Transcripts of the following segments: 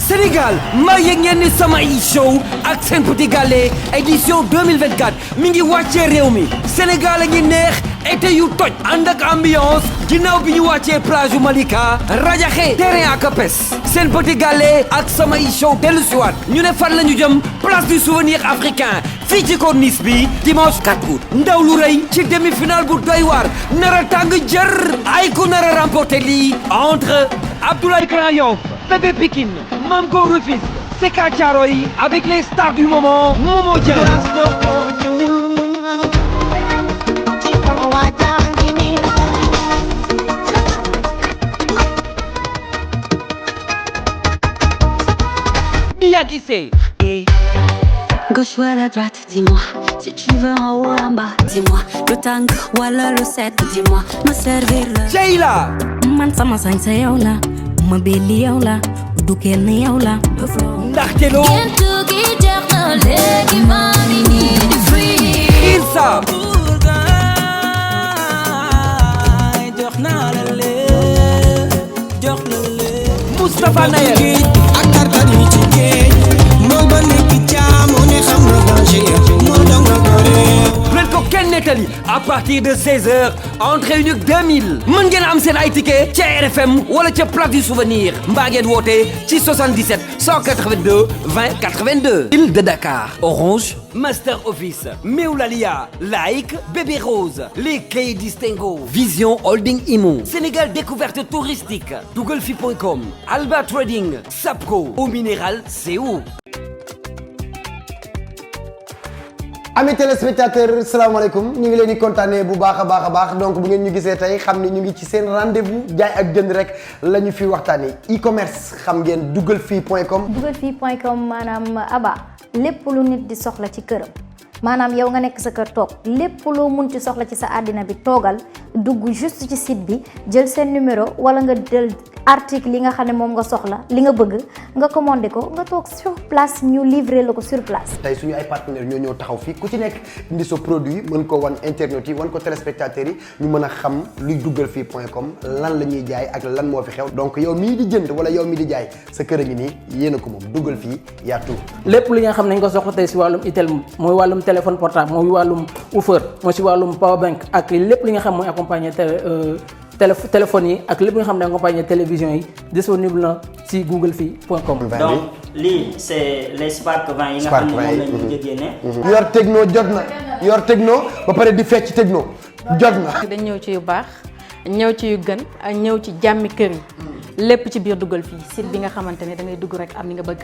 Sénégal maa yëg ngeen ni sama show ak Sen Petit Gallé édition 2024 mi ngi wàccee réew mi Sénégal a ngi neex été yu toj ànd ak ambiance ginnaaw bi ñu wàccee plage yu Malika rajaxe terrain ak apes Sen Petit Gallé ak sama show dellu siwaat ñu ne fan la ñu jëm place du souvenir africain fii ci corniche bi dimanche 4 août ndaw lu rëy ci demi-finale bu doy waar nara tàng jër ay ku nara remporter lii entre Abdoulaye Crayon Bébé Pikine Mamko Rufisque Seka Thiaroye avec les stars du moment Momo Dieng. Mia Guissé. Gauche ou à la droite, dis-moi. Si tu veux en haut, en bas, dis-moi. Le tango ou alors le 7, dis-moi. Me servir le. Jayla. Man sama sañse yow la. Ma belli yow la. Du kenn yow la. Ndaxte loo. Irsa. Moustapha Nayel. leen ko kenn nettali à partir de 16h entrée unique 2000 mën ngeen am seen ay ticket ca RFM wala ca place du souvenir mbaa ngeen woote ci 77 182 20 82. Île de Dakar Orange Master Office Meoulalia Like Bébé Rose les clés Distingo Vision Holding Imo Sénégal Découverte Touristique Googlefy.com Alba Trading Sapco Eau Minérale CO. Amis téléspectateurs salaamaaleykum ñu ngi leen di kontaanee bu baax a baax donc bu ngeen ñu gisee tey xam ni ñu ngi ci seen rendez-vous jaay ak jënd rek la ñu fi waxtaanee e-commerce xam ngeen Googlefy.com. Googlefy.com maanaam Aba lépp lu nit di soxla ci këram maanaam yow nga nekk sa kër toog lépp loo mun ci soxla ci sa àddina bi toogal dugg juste ci site bi jël seen numéro wala nga jël article yi nga xam ne moom nga soxla li nga bëgg nga commandé ko nga toog sur place ñu livrer la ko sur place. tey suñu ay partenaires ñoo ñëw taxaw fii ku ci nekk indi sa produit mën ko wan internet yi wan ko téléspectateurs yi ñu mën a xam luy Googlefy.com lan la ñuy jaay ak lan moo fi xew donc yow mii di jënd wala yow mii di jaay sa kër a ngi nii yéen a ko moom Googlefy yaa tout. lépp li nga xam ne ñu ko soxla tey si wàllum itel mooy wàllum téléphone portable mooy wàllum woofer mooy si wàllum power bank ak lépp li nga xam mooy accompagner téléphone yi ak lépp nga xam ne accompagner télévision yi disponible na si Googlefy.com. donc lii c'est les Spark 20 yi nga xam ne moom la ñu génne. yor techno jot na yor techno ba pare di fecc techno jot na. dañ ñëw ci yu baax ñëw ci yu gën ak ñëw ci jàmmi kër yi lépp ci biir Googlefy site bi nga xamante ne da ngay dugg rek am li nga bëgg.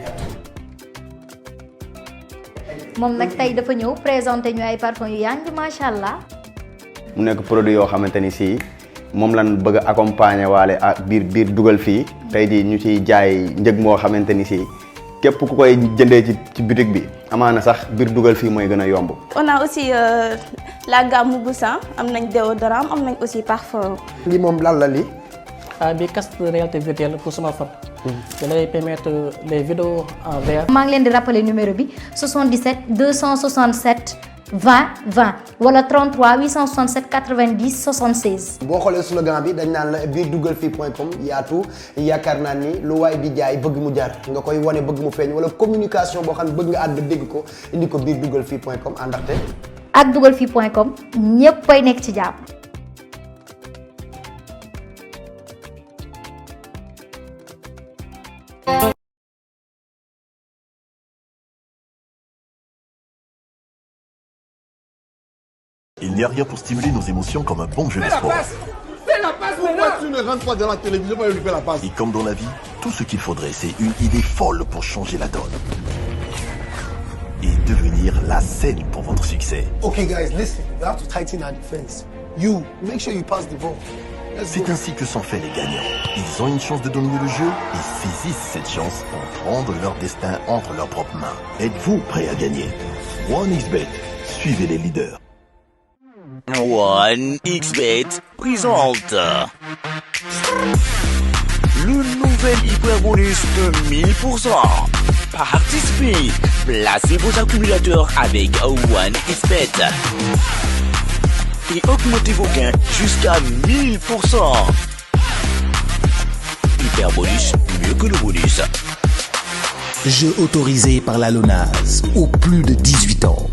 moom nag tey dafa ñëw présenté ñu ay parfum yu yàng macha allah. mu nekk produit yoo xamante ni si moom lan bëgg a accompagner waale ak biir Googlefy tey jii ñu ciy jaay njëg moo xamante ni si képp ku koy jëndee ci boutique bi amaana sax biir Googlefy mooy gën a yomb. on a aussi la gamme Mouboussin am nañ déodorant am nañ aussi parfum. lii moom lan la lii. bi casque de réalité virtuelle pour smartphone. da lay permettre les vidéos en VR. maa ngi leen di rappeler numéro bi 77 267 20 20 wala 33 867 90 76. boo xoolee slogan bi dañ naan la biir Googlefy.com yaatu yaakaar naa ni lu waay di jaay bëgg mu jar nga koy wane bëgg mu feeñ wala communication boo xam ne bëgg nga àdd dégg ko indi ko biir Googlefy.com àndaxte. ak Googlefy.com ñépp ay nekk ci jàmm. Il n'y a rien pour stimuler nos émotions comme un bon jeu de sport. Fais la passe, pourquoi tu ne rentres pas dans la télévision pour lui faire la passe? Et comme dans la vie, tout ce qu'il faudrait, c'est une idée folle pour changer la donne. Et devenir la scène pour votre succès. Okay guys, listen. You have to tighten our defense. You, make sure you pass the ball. C'est ainsi que sont faits les gagnants. Ils ont une chance de dominer le jeu et saisissent cette chance pour prendre leur destin entre leurs propres mains. Êtes-vous prêts à gagner? 1xBet, suivez les leaders. 1xBet présente le nouvel hyper bonus de 1000%. Participez, placez vos accumulateurs avec 1xBet et augmentez vos gains jusqu'à 1000%. Hyper bonus, mieux que le bonus. Jeu autorisé par la LONASE aux plus de 18 ans.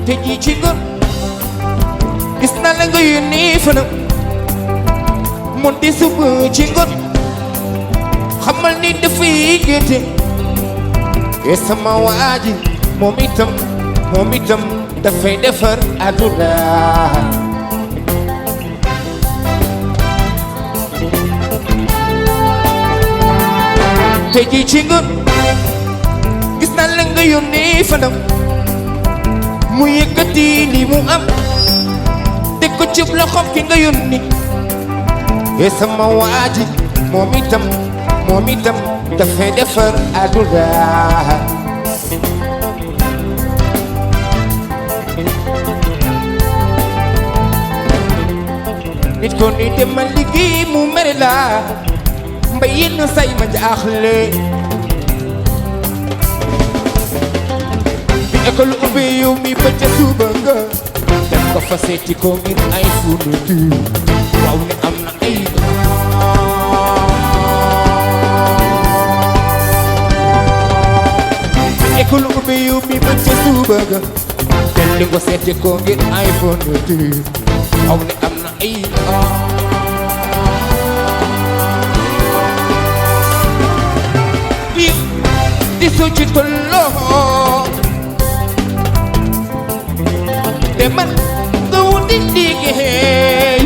te ji ci gën gis naa la nga yónnee fanam mun di suba ci ngën xamal ni dafay génte e sama waa ji moom itam dafay defar àdduna te ji ci ngën gis naa la nga yónnee fanam mu yëkkati li mu am teg ko ci loxoom ki nga yónni e sama waa ji moom itam dafay defar àdduna nit ko ni demal liggéey mu mere la mbay yenn say ma jaaxle école ubbi yow mi ba ca suba nga dem ko fa seeti ko ngir ay fourniture waaw ne am na ay école ubbi yow mi ba ca suba nga dem di ko seeti ko ngir ay fourniture waaw ne am na ay di so ci tolloo te man nga wuti liggéey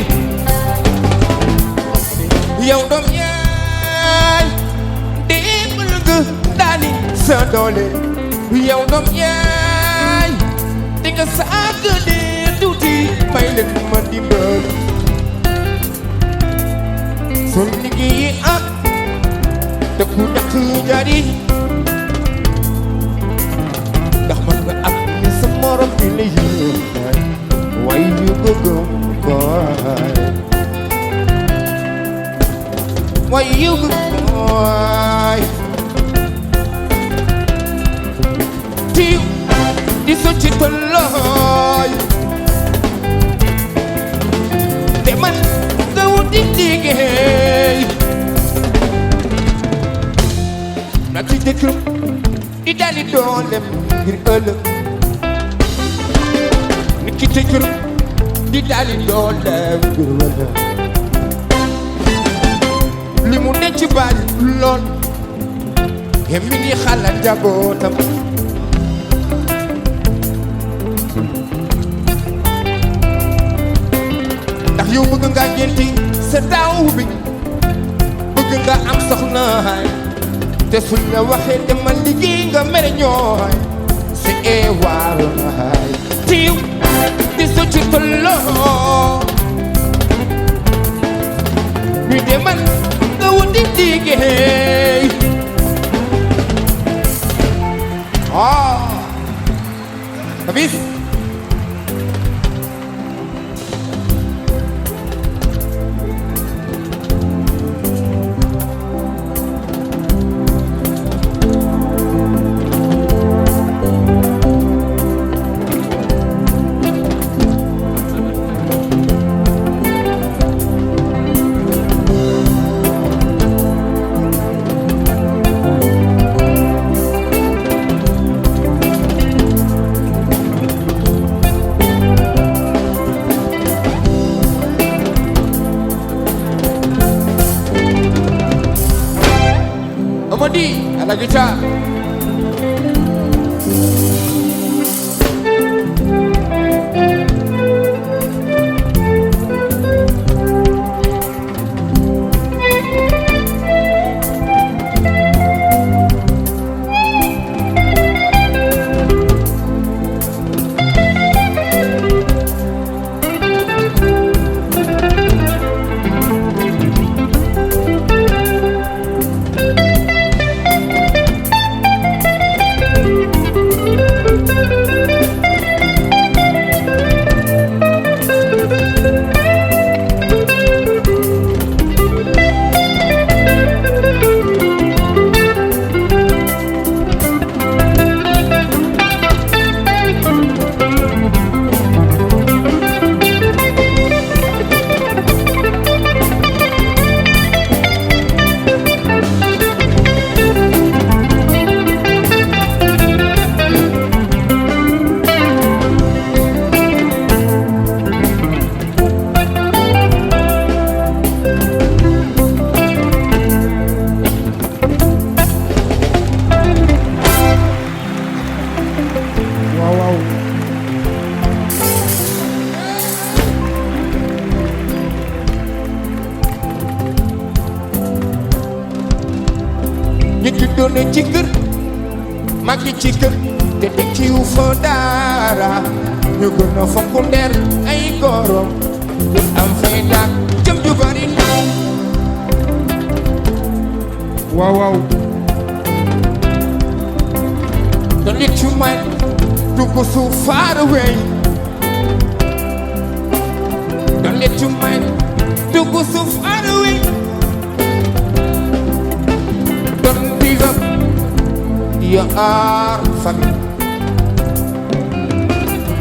yow doom yaay demal nga daani sa doole yow doom yaay di nga saagale tuuti may leen ma dimbal soo liggéeyi ak te ku ñàkk njariñ ndax man nga ak ni sa morom bi la yéen why you go boy why you go boy tiw di so ci tolooy te man nga wuti liggéey na ci dëkkam di dali doolem ngir ëllëg nit ki ci kër di dali doolem ngir ëllëg li mu denc bari lool he mi ngi xalaat njabootam ndax yow bëgg nga ngénti sa taaw bi bëgg nga am soxna te suñ la waxee dama liggéey nga mere ñooy c'est éwal tiw di so ci tolloo ñu demal nga wuti liggéey kabis Amadi à la guitare. na ci kër màgg ci kër te teg ci wu fa dara ñu gën a fonk ndeer ay góorom am fay daak jëm ju bari waaw waaw don't let your mind to go so far away don't let your mind to go so far away don't give up your family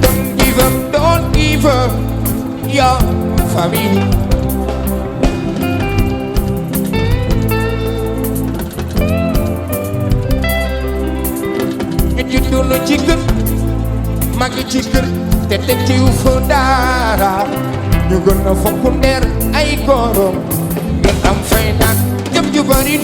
don't give up your family juddoo na ci kër màgg ci kër te teg ci wu fa dara ñu gën a fonk ndeer ay góorom ngeen am fay nag jëm ju bari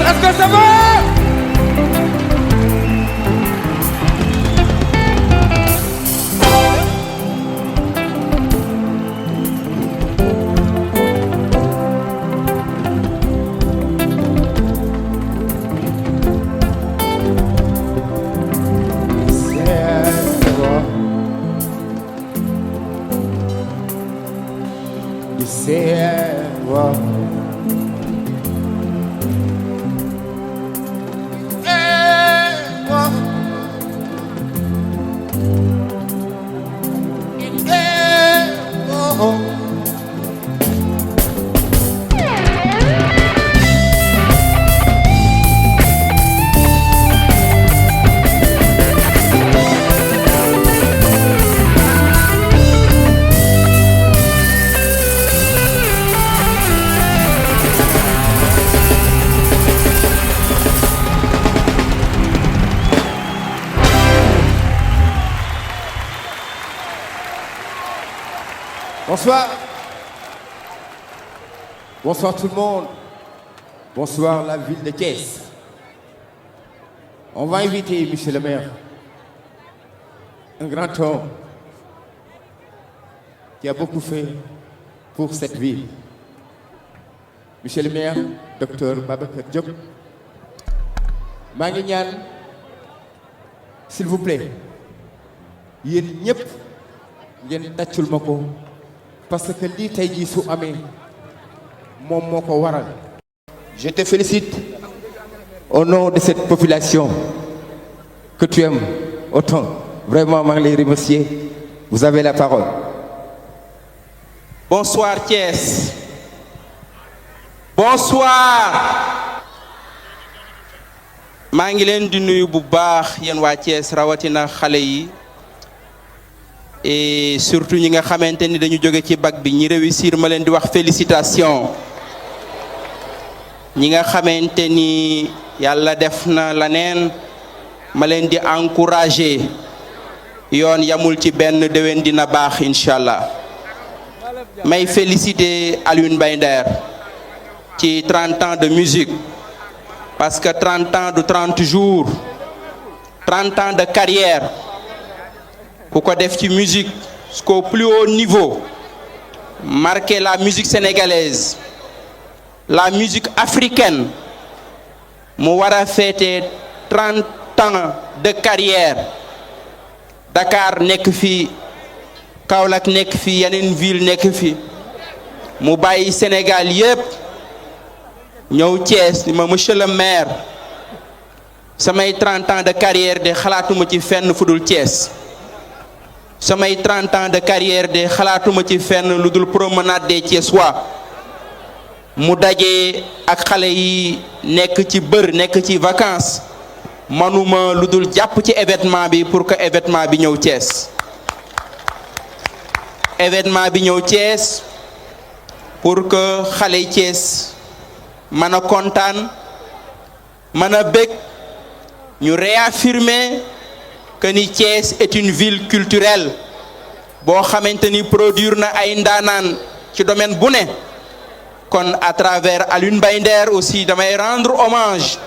Est-ce que ça va? Bonsoir. Bonsoir tout le monde. Bonsoir la ville de Thiès. On va inviter monsieur le maire, un grand homme qui a beaucoup fait pour cette ville. Monsieur le maire, docteur Babacar Diop. maa ngi ñaan s'il vous plaît yéen ñëpp ngeen tàccul ma ko parce que lii tey jii su amee moom moo ko waral. Je te félicite au nom de cette population que tu aimes autant. Vraiment maa ngi lay remercier. Vous avez la parole. Bonsoir Thiès. Bonsoir. maa ngi leen di nuyu bu baax yéen waa Thiès rawatina xale yi et surtout ñi nga xamante ni dañu jóge ci bac bi ñi réussir ma leen di wax félicitations ñi nga xamante ni yàlla def na la neen ma leen di encourager yoon yamul ci benn déwén dina baax incha allah may féliciter Alioune Mbaye Nder ci 30 ans de musique. Parce que 30 ans de 30 jours, 30 ans de carrière, pour qu'on def ci musique jusqu'au plus haut niveau, marquer la musique sénégalaise, la musique africaine, mu war a fêter 30 ans de carrière. Dakar nekk fi, Kaolack nekk fi, yeneen ville nekk fi, mu bàyyi Sénégal yépp ñëw Thiès ni ma monsieur le maire samay 30 ans de carrière de xalaatuma ci fenn fudul Thiès samay 30 ans de carrière de xalaatuma ci fenn lu dul promenade des Thiessois mu daje ak xale yi nekk ci nekk ci vacances manuma lu dul jàpp ci événement bi pour que événement bi ñëw Thiès. événement bi ñëw Thiès pour que xale yi Thiès mën a kontaan mën a bég ñu réaffirmer que ni Thiès est une ville culturelle boo xamante ni produire na ay ndaanaan ci domaine bu ne kon à travers Alioune Mbaye Nder aussi damay rendre hommage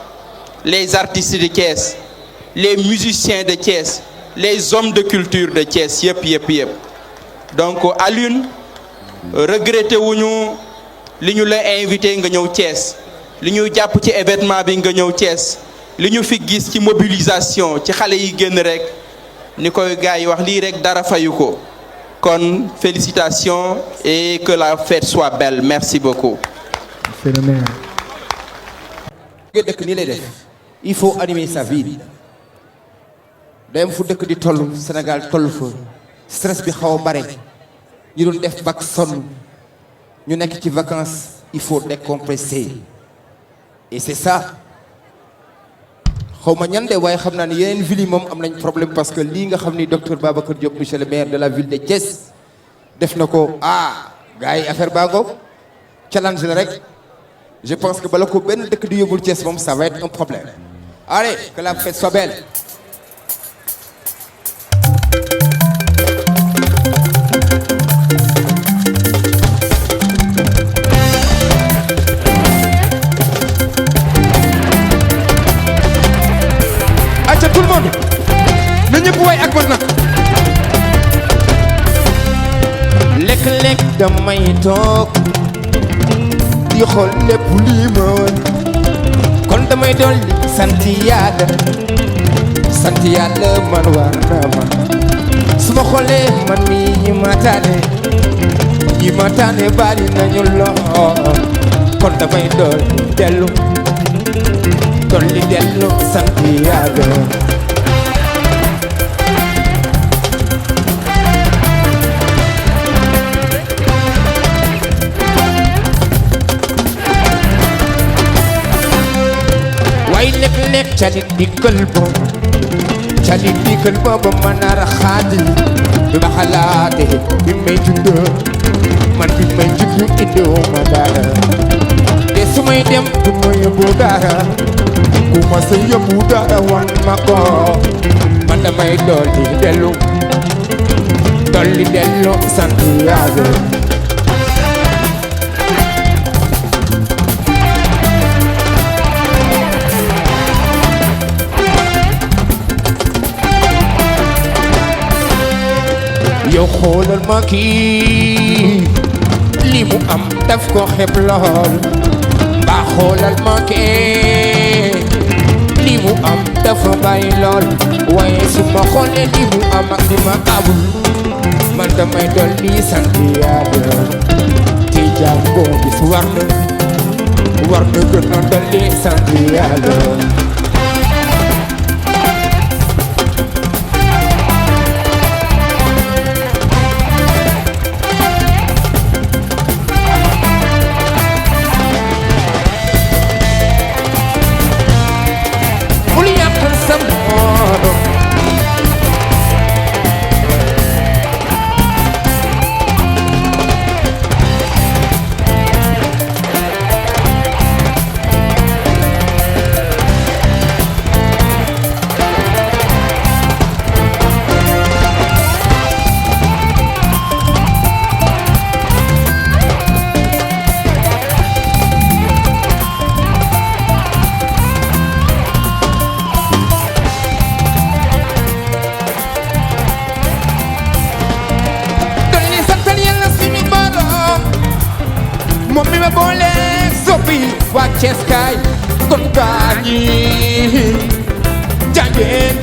les artistes de Thiès les musiciens de Thiès les hommes de culture de Thiès yëpp donc Alioune regretté wuñu li ñu la invité nga ñëw Thiès li ñu jàpp ci événement bi nga ñëw Thiès li ñu fi gis ci mobilisation ci xale yi génn rek ni koy gars yi wax lii rek dara fayu ko kon félicitations et que la fête soit belle merci beaucoup. Monsieur le maire. dëkk nii lay def il faut animer sa ville day am fu dëkk di toll Sénégal toll fa stress bi xaw a bare ñu doon def bac sonn ñu nekk ci vacances il faut décompresser et c'est ça xaw ma ñan de waaye xam naa ne yeneen villes yi moom am nañ problème parce que lii nga xam ni docteur Babacar Diop monsieur le maire de la ville de Thiès def na ko gars yi affaire baa ngoog challenge la rek je pense que bala ko benn dëkk di yóbbul Thiès moom ça va être un problème allez que la fête soit belle. acca tout le monde na ñëpp way ak man nag lekk-lekk damay toog di xool lépp lii ma woon kon damay dolli sant yàlla man war na ma su ma xoolee man mi ñi ma taane bari nañu lool kon damay dolli dellu sant yàlla waaye lekk-lekk calit dikkal booba ma nar a xaadi bi ma xalaate bi may judd man bi may judd indiwuma dara te su may dem du ma yóbbu dara ku ma sa yóbbu dara wan ma ko man damay dolli dellu sant Yàlla yow xoolal ma kii li mu am daf ko xeeb lool mbaa xoolal ma kii li mu am dafa bàyyi lool waaye su ma xoolee li mu am ak li ma amul man damay dolli sant Yàlla te jaam boo gis war na gën a dolli sant Yàlla Thiès kaay kon gaa ñi jàngeen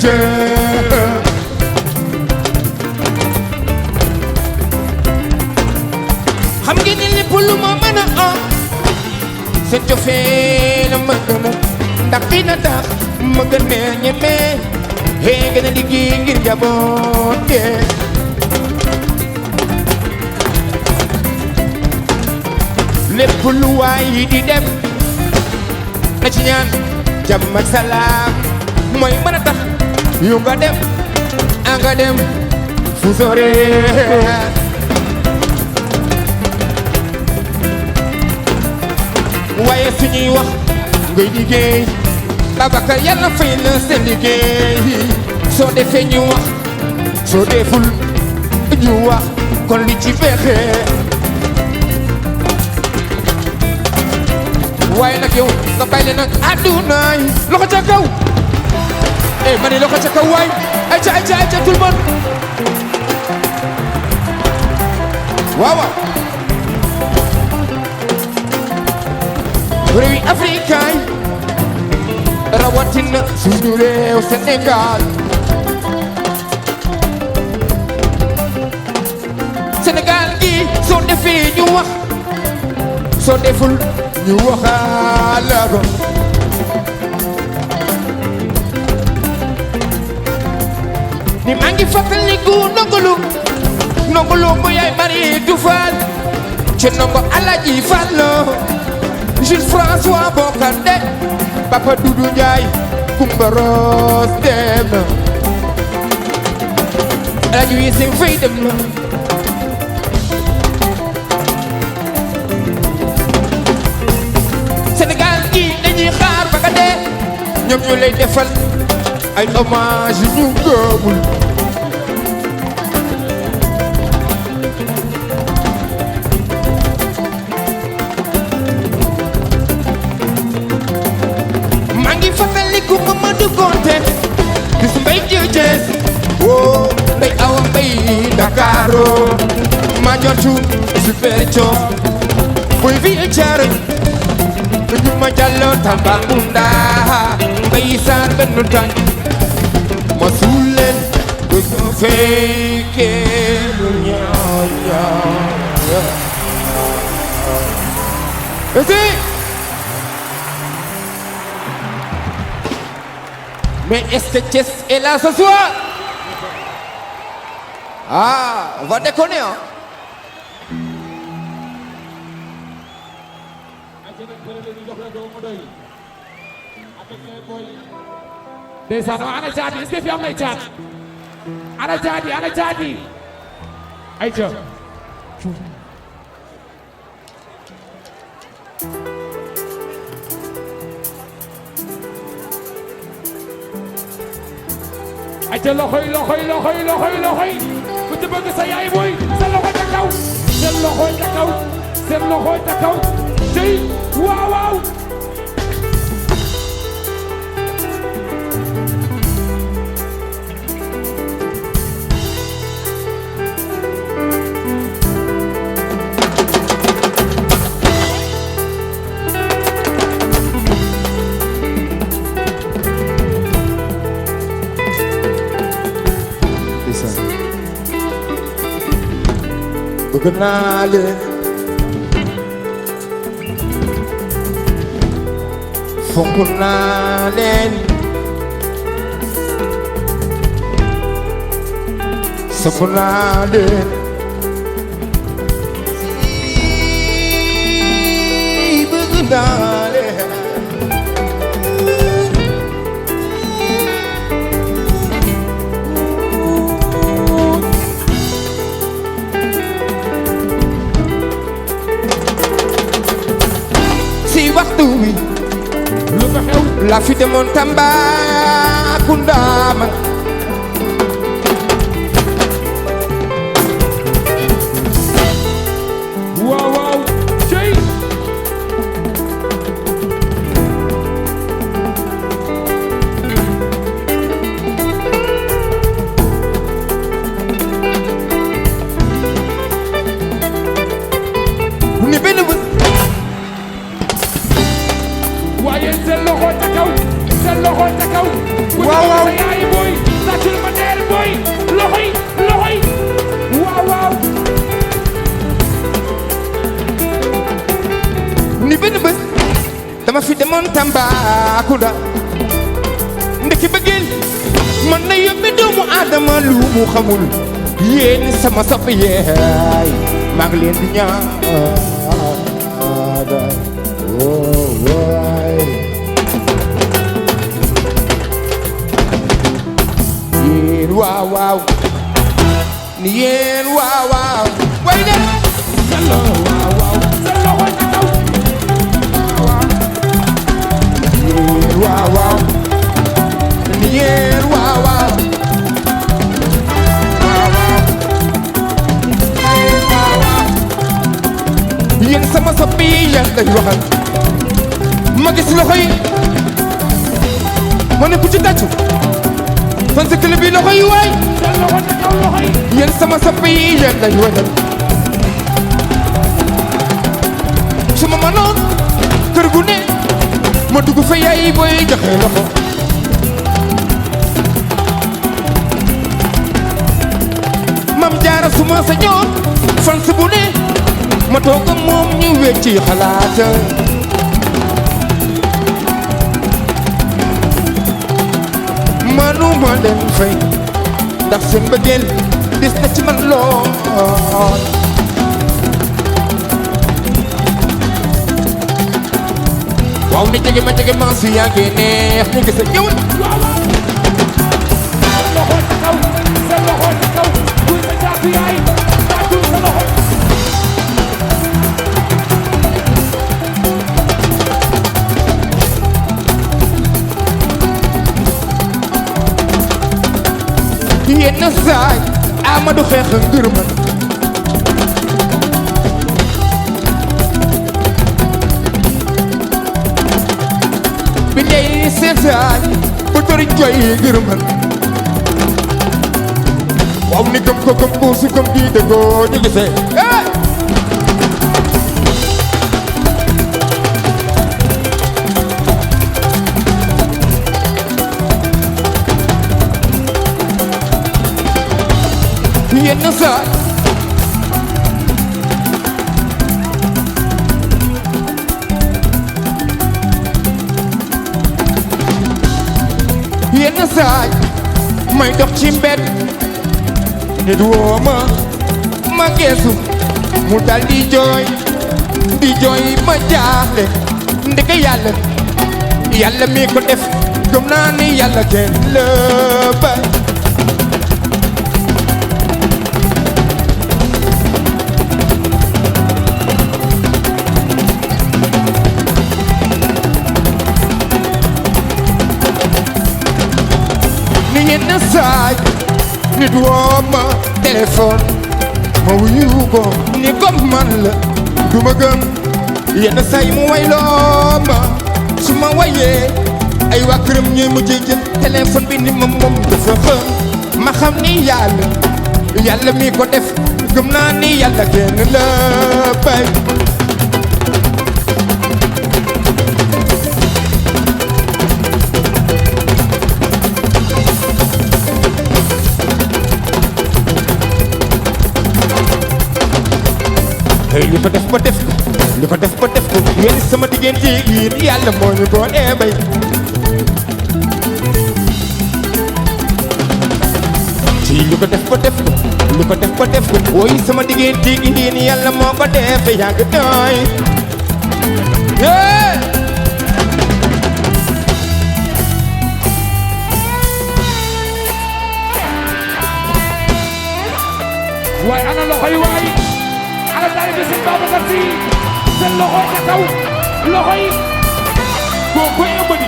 xam ngeen ni lépp lu ma mën a am seen cofee la ma gën a ndax dina tax ma gën a ñeme gën a liggéey ngir njaboot lépp lu waay yi di def na ci ñaan jàmm ak salaam mooy mën a tax yu nga dem a nga dem fu sore waaye suñuy wax ngay liggéey Babacar yàlla fay la sa liggéey soo defee ñu wax soo deful ñu wax kon li ci fexe waaye nag yow nga bàyyi leen nag àdduna yi loxo ca kaw ma ne loxo ca kaw waay ayca tout le monde waaw waaw réewi Afrika yi rawatina suñu réew Sénégal Sénégal gi soo defee ñu wax soo deful ñu waxaale ko ni maa ngi fàttaliku nongolu mu yaay bari du faal ci nongo Alaji Fallo Jules François Bocandé Papa Doudou Ndiaye Kumba Rose dem na Alaji wi sing fay dem na Sénégal gi dañuy xaar ba nga dee ñoom ñu lay defal ay hommage ñu gëmul maa ngi fàttaliku Mamadou Konté gis mbay jëjës woo mbay awa mbay Dakaro ma jotu super coof boy vi caare ñu ma jallo Tambacounda mbay saar benn tànk ma suul leen du ñu fekkee lu ñaaw ñaaw mais est-ce que Thiès est là ce soir? Ah, on va déconner hein. ndeysaan ana caadi est-ce que fi am nay caat ana caadi ayca ayca loxoy ku ci bëgg sa yaay booy sa loxo ca kaw seen loxo ca kaw tey waaw bëgg naa leen fonk naa leen sopp naa leen bëgg naa leen waxtu wi lu ko xew la fi demoon Tambacounda ma waaw cey ni benn seen loxo ca kaw waaw yaay booy sàccul ma neel booy loxoy waaw ni benn bés dama fi demoon Tambacounda ndekki bëggeel mën na yóbbe doomu aadama lu mu xamul yéen sama sopp yeey maa ngi leen di ñaan waaw waaw ni yéen waaw waaw way de selo waaw waaw selo ko ci kaw waaw waaw ni yéen waaw waaw yéen sama soppi yi yéen lay waxal ma gis loxo yi ma ne ku ci tàccu fan sa club bi loxo yi waay yéen sama soppi yi yéen lay waxal su ma mënoon kër gu ne ma dugg fa yaay booy joxe loxo mam jaara su ma sañoon fan sa bu ne ma toog ak moom ñu wecci xalaat manuma leen fay ndax seen bëggeel dis na ci man lool waaw ni jege ma su yàggee neex ñu gis a ñëwal loxo ci kaw sa loxo ci kaw kuy sa jaatu yaay jaatu sa loxo yenn saay Amadou xeex ngir man bi ndey seen saay bu tori jooy ngir man waaw ni gëm ko gëm ko su gëm di dëggoo ñu gisee yenn saay yenn saay may dox ci mbedd nit woo ma geesu mu dal di jooy ma jaaxle ndeke yàlla mi ko def gëm naa ni yàlla kenn la bay yenn saay nit woo ma téléphone ma wuyu ko ni comme man la du ma gëm yenn saay mu wayloo ma su ma wayee ay waa këram ñooy mujjee jël téléphone bi ni ma moom dafa xëm ma xam ni yàlla mi ko def gëm naa ni yàlla kenn la bay hey li ko def ba def ko yéen sama diggante yéen yàlla moo ñu ko bay ci li ko def ba def ko woy sama diggante yéen yàlla moo ko def yàgg doy waaye ana loxo yi waay ana daal di seen Babacar Si seen loxo ca kaw loxo yi koo koy ëmbadi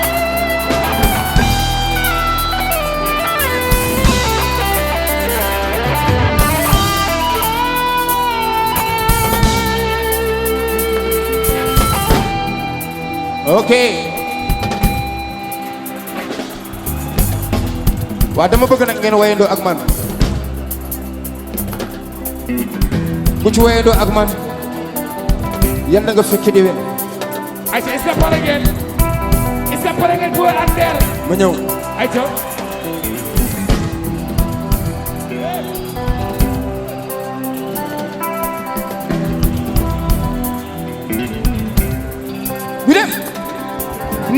ok waa dama bëgg nag ngeen wayandoo ak man ku ci wayandoo ak man yal na nga fekk déwén ayca est-ce que pare ngeen pour Ander ma ñëw ayca ñu dem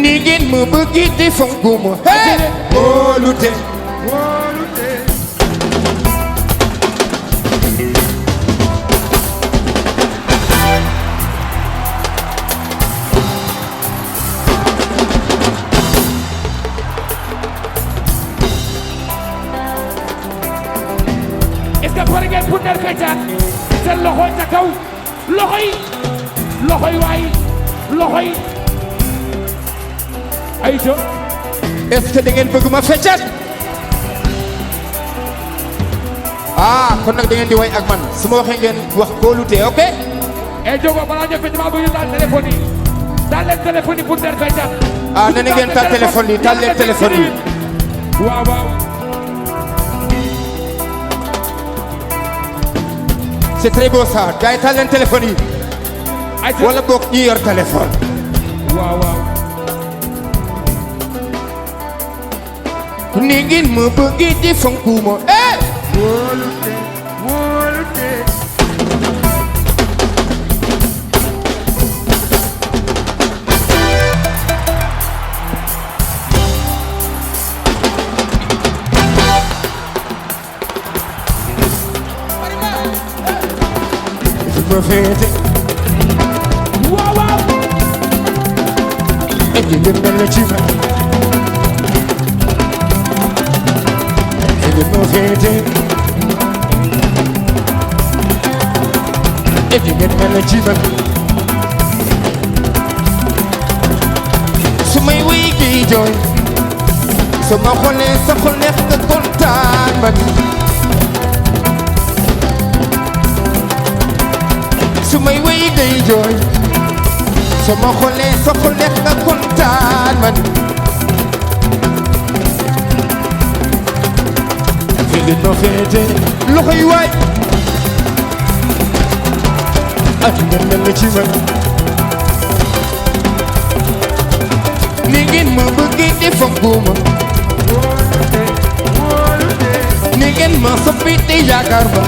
ni ngeen ma bëgg te fonkuma wóolute der feccaat seen loxo ca kaw loxo yi waay loxo yi ay jo est-ce que da ngeen bëgg ma feccaat kon nag da ngeen di way ak man su ma waxee ngeen wax kóolute ok jogo balaa ñu fecc maa bëgg taal téléphone yi taal leen téléphone yi pour der feccaat na ngeen taal téléphone yi taal leen téléphone yi waaw c'est très beau ça gars yi taal leen téléphone yi wala boog ñi yor téléphone waaw ni ngeen ma bëgg di fonkuma wóolute fete waaw e di mel la ci fa e di mo fete e di mel la ci fa su may wéy gi jooy su ma xoolee sa xol neex nga kontaan man su may wéy day jooy sama xoolee sa xol neex nga kontaan man fi li ma féete loxo yi waay ak ngeen mel na ci man ni ngeen ma bëggee di fonkuma ni ngeen ma soppi te yaakaar ba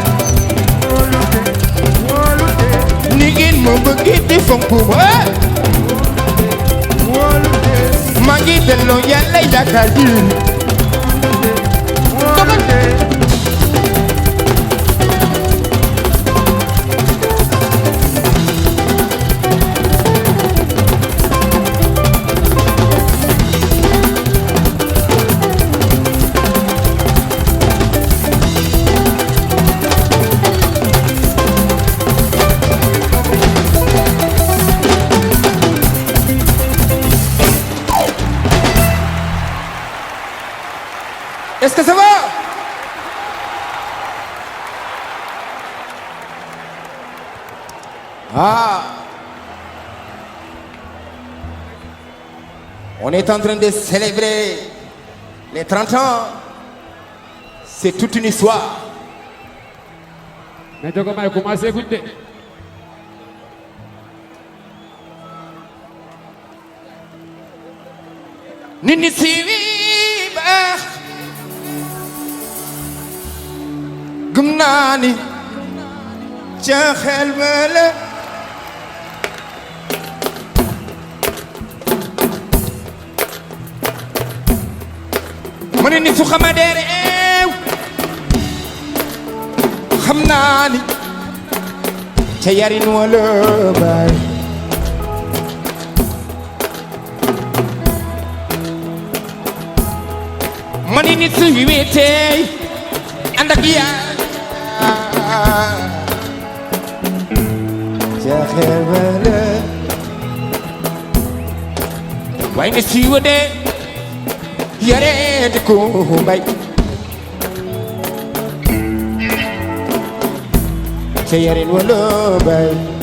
ni ngeen ma bëggee di fonkuma maa ngi delloo yàlla yaakaar ji Est-ce que ça va? On est en train de célébrer les 30 ans. C'est toute une histoire. Mais tu commences à commencer à écouter. Nini Siviba Gumnani Chahel Mele Manini Sukhamadere Hamnani Chayarin Wala Bay Manini Siwete Andakia Jahevele Why ni siwade Yare de Kumbay Chayarin Wala Bay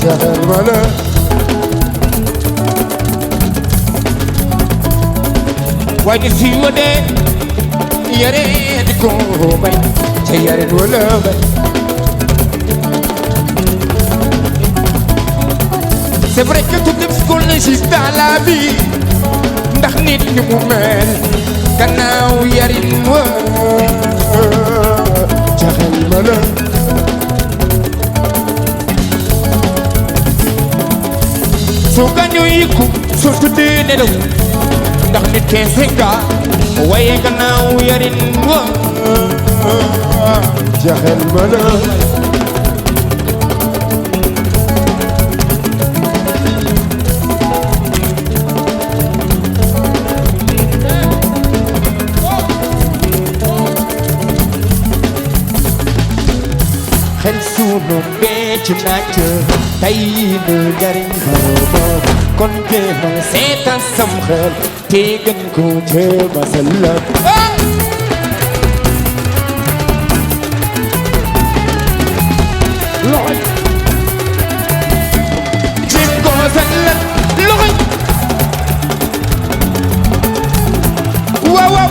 jaxal ma la waaye ni si wa dee yare di ko bay ca yare wala bay c'est vrai que tout ce qu'on existe dans la vie ndax nit ñi mu mel gannaaw yarin wa jaxal ma la soo gaañoo yëkku soo tuddee nelaw ndax nit keese nga waaye gannaaw yarin wa jaxal ma la xel sunu bee ci naaj tey nu jariñ boroom kon jéema seetal sam xel te gën ko jéema sellal loxoy jéem ko sellal loxoy waaw waaw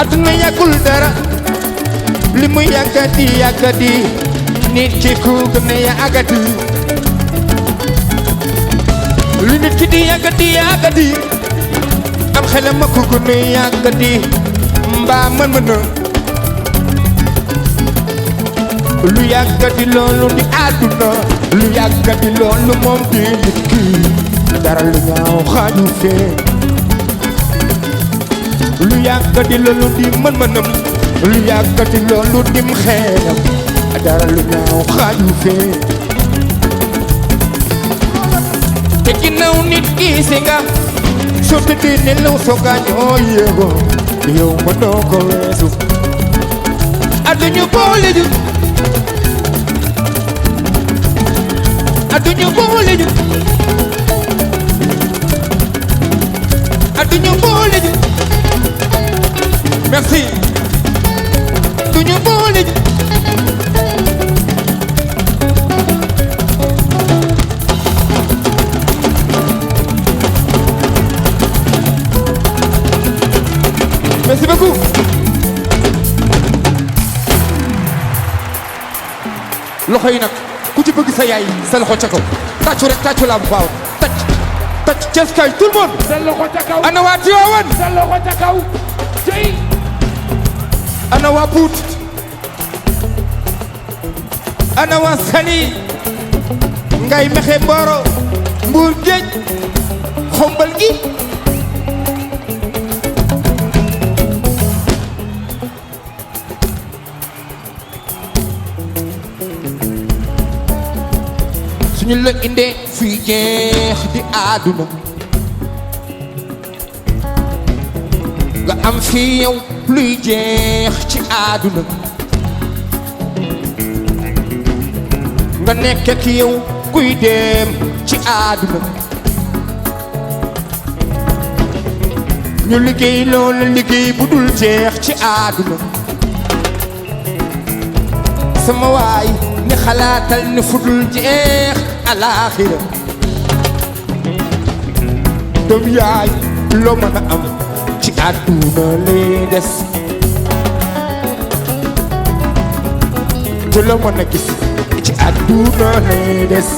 aduna yàggul dara li mu yàggati yàggati nit ki ku gën a yàggati li nit ki di yàggati yàggati am xelam ma ku gën a yàggati mbaa mën lu yàggati loolu di àdduna lu yàggati loolu moom di nit ki dara lu ñaaw xaaju fee lu yàggati loolu di mën-mënam lu yàggati loolu dim xeelam dara lu ñaaw xaaju fee te ginnaaw nit ki si nga soo tëddee nelaw soo gaañoo yéego yow mënoo ko weesu adduñu boole ju adduñu boole ju adduñu boole ju merci duñu boole merci beaucoup loxo yi nag ku ci bëgg sa yaay sa loxo ca kaw tàccu rek tàccu laa bu baaw tàcc tàcc Cees kay tout le monde sa loxo ca kaw ana waa Tiwaawan sa loxo ca kaw tey ana waa Pout ana waa Saly ngay mexe Mboro Mbour géej xombal gi suñu la indee fii jeex di àdduna nga am fii yow luy jeex ci àdduna nga nekk ak yow kuy dem ci àdduna ñu liggéey loolu liggéey bu dul jeex ci àdduna sama waay ni xalaatal ni fu dul jeex alaaxira doom yaay loo mën a am ci àdduna lay des te loo mën a gis ci àdduna lay des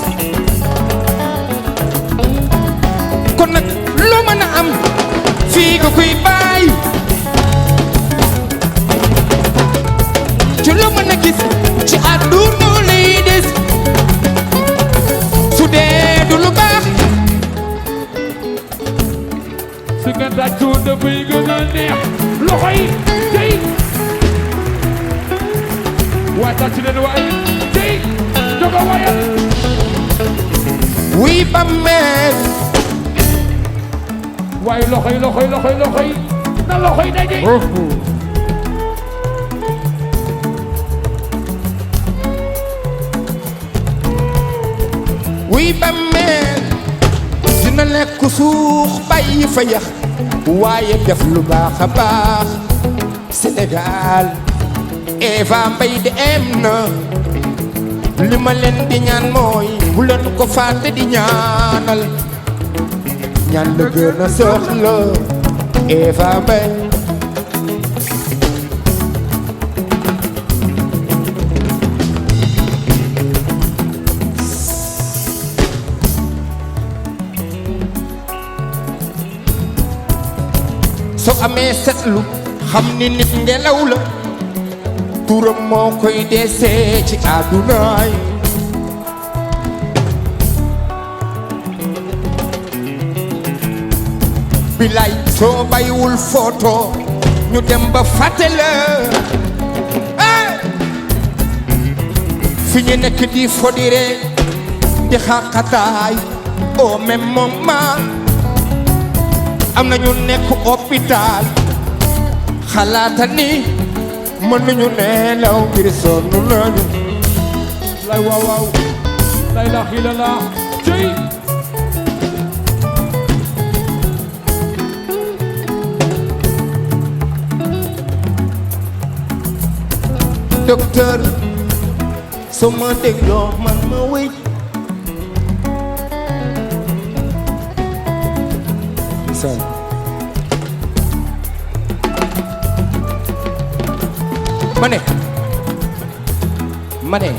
kon nag loo mën a am fii nga koy bàyyi te loo mën a gis ci àdduna lay des su dee du lu baax su nga tàccoo dafay gën a neex loxo yi tey waaye tàcc leen waaye tey doga wayal wuy ba meel waaye loxo yi loxo yi loxo yi loxo yi na loxo yi daje wuy ba meel ku suux bàyyi fa yax waaye def lu baax a baax Sénégal Eva Mbaye de em na li ma leen di ñaan mooy bu leen ko fàtte di ñaanal ñaan la gën a soxla Eva Mbaye soo amee setlu xam ni nit ngelaw la turam moo koy desee ci àddunaay bilay soo bayiwul photo ñu dem ba fàtte la fi ñu nekk di fodire di xaqataay au même moment am na ñu nekk hôpital xalaata ni mën nañu nelaw ngir sonn nañu lay waaw waaw la ilaha illallah cey docteur soo ma dégloo man ma wéy ma ne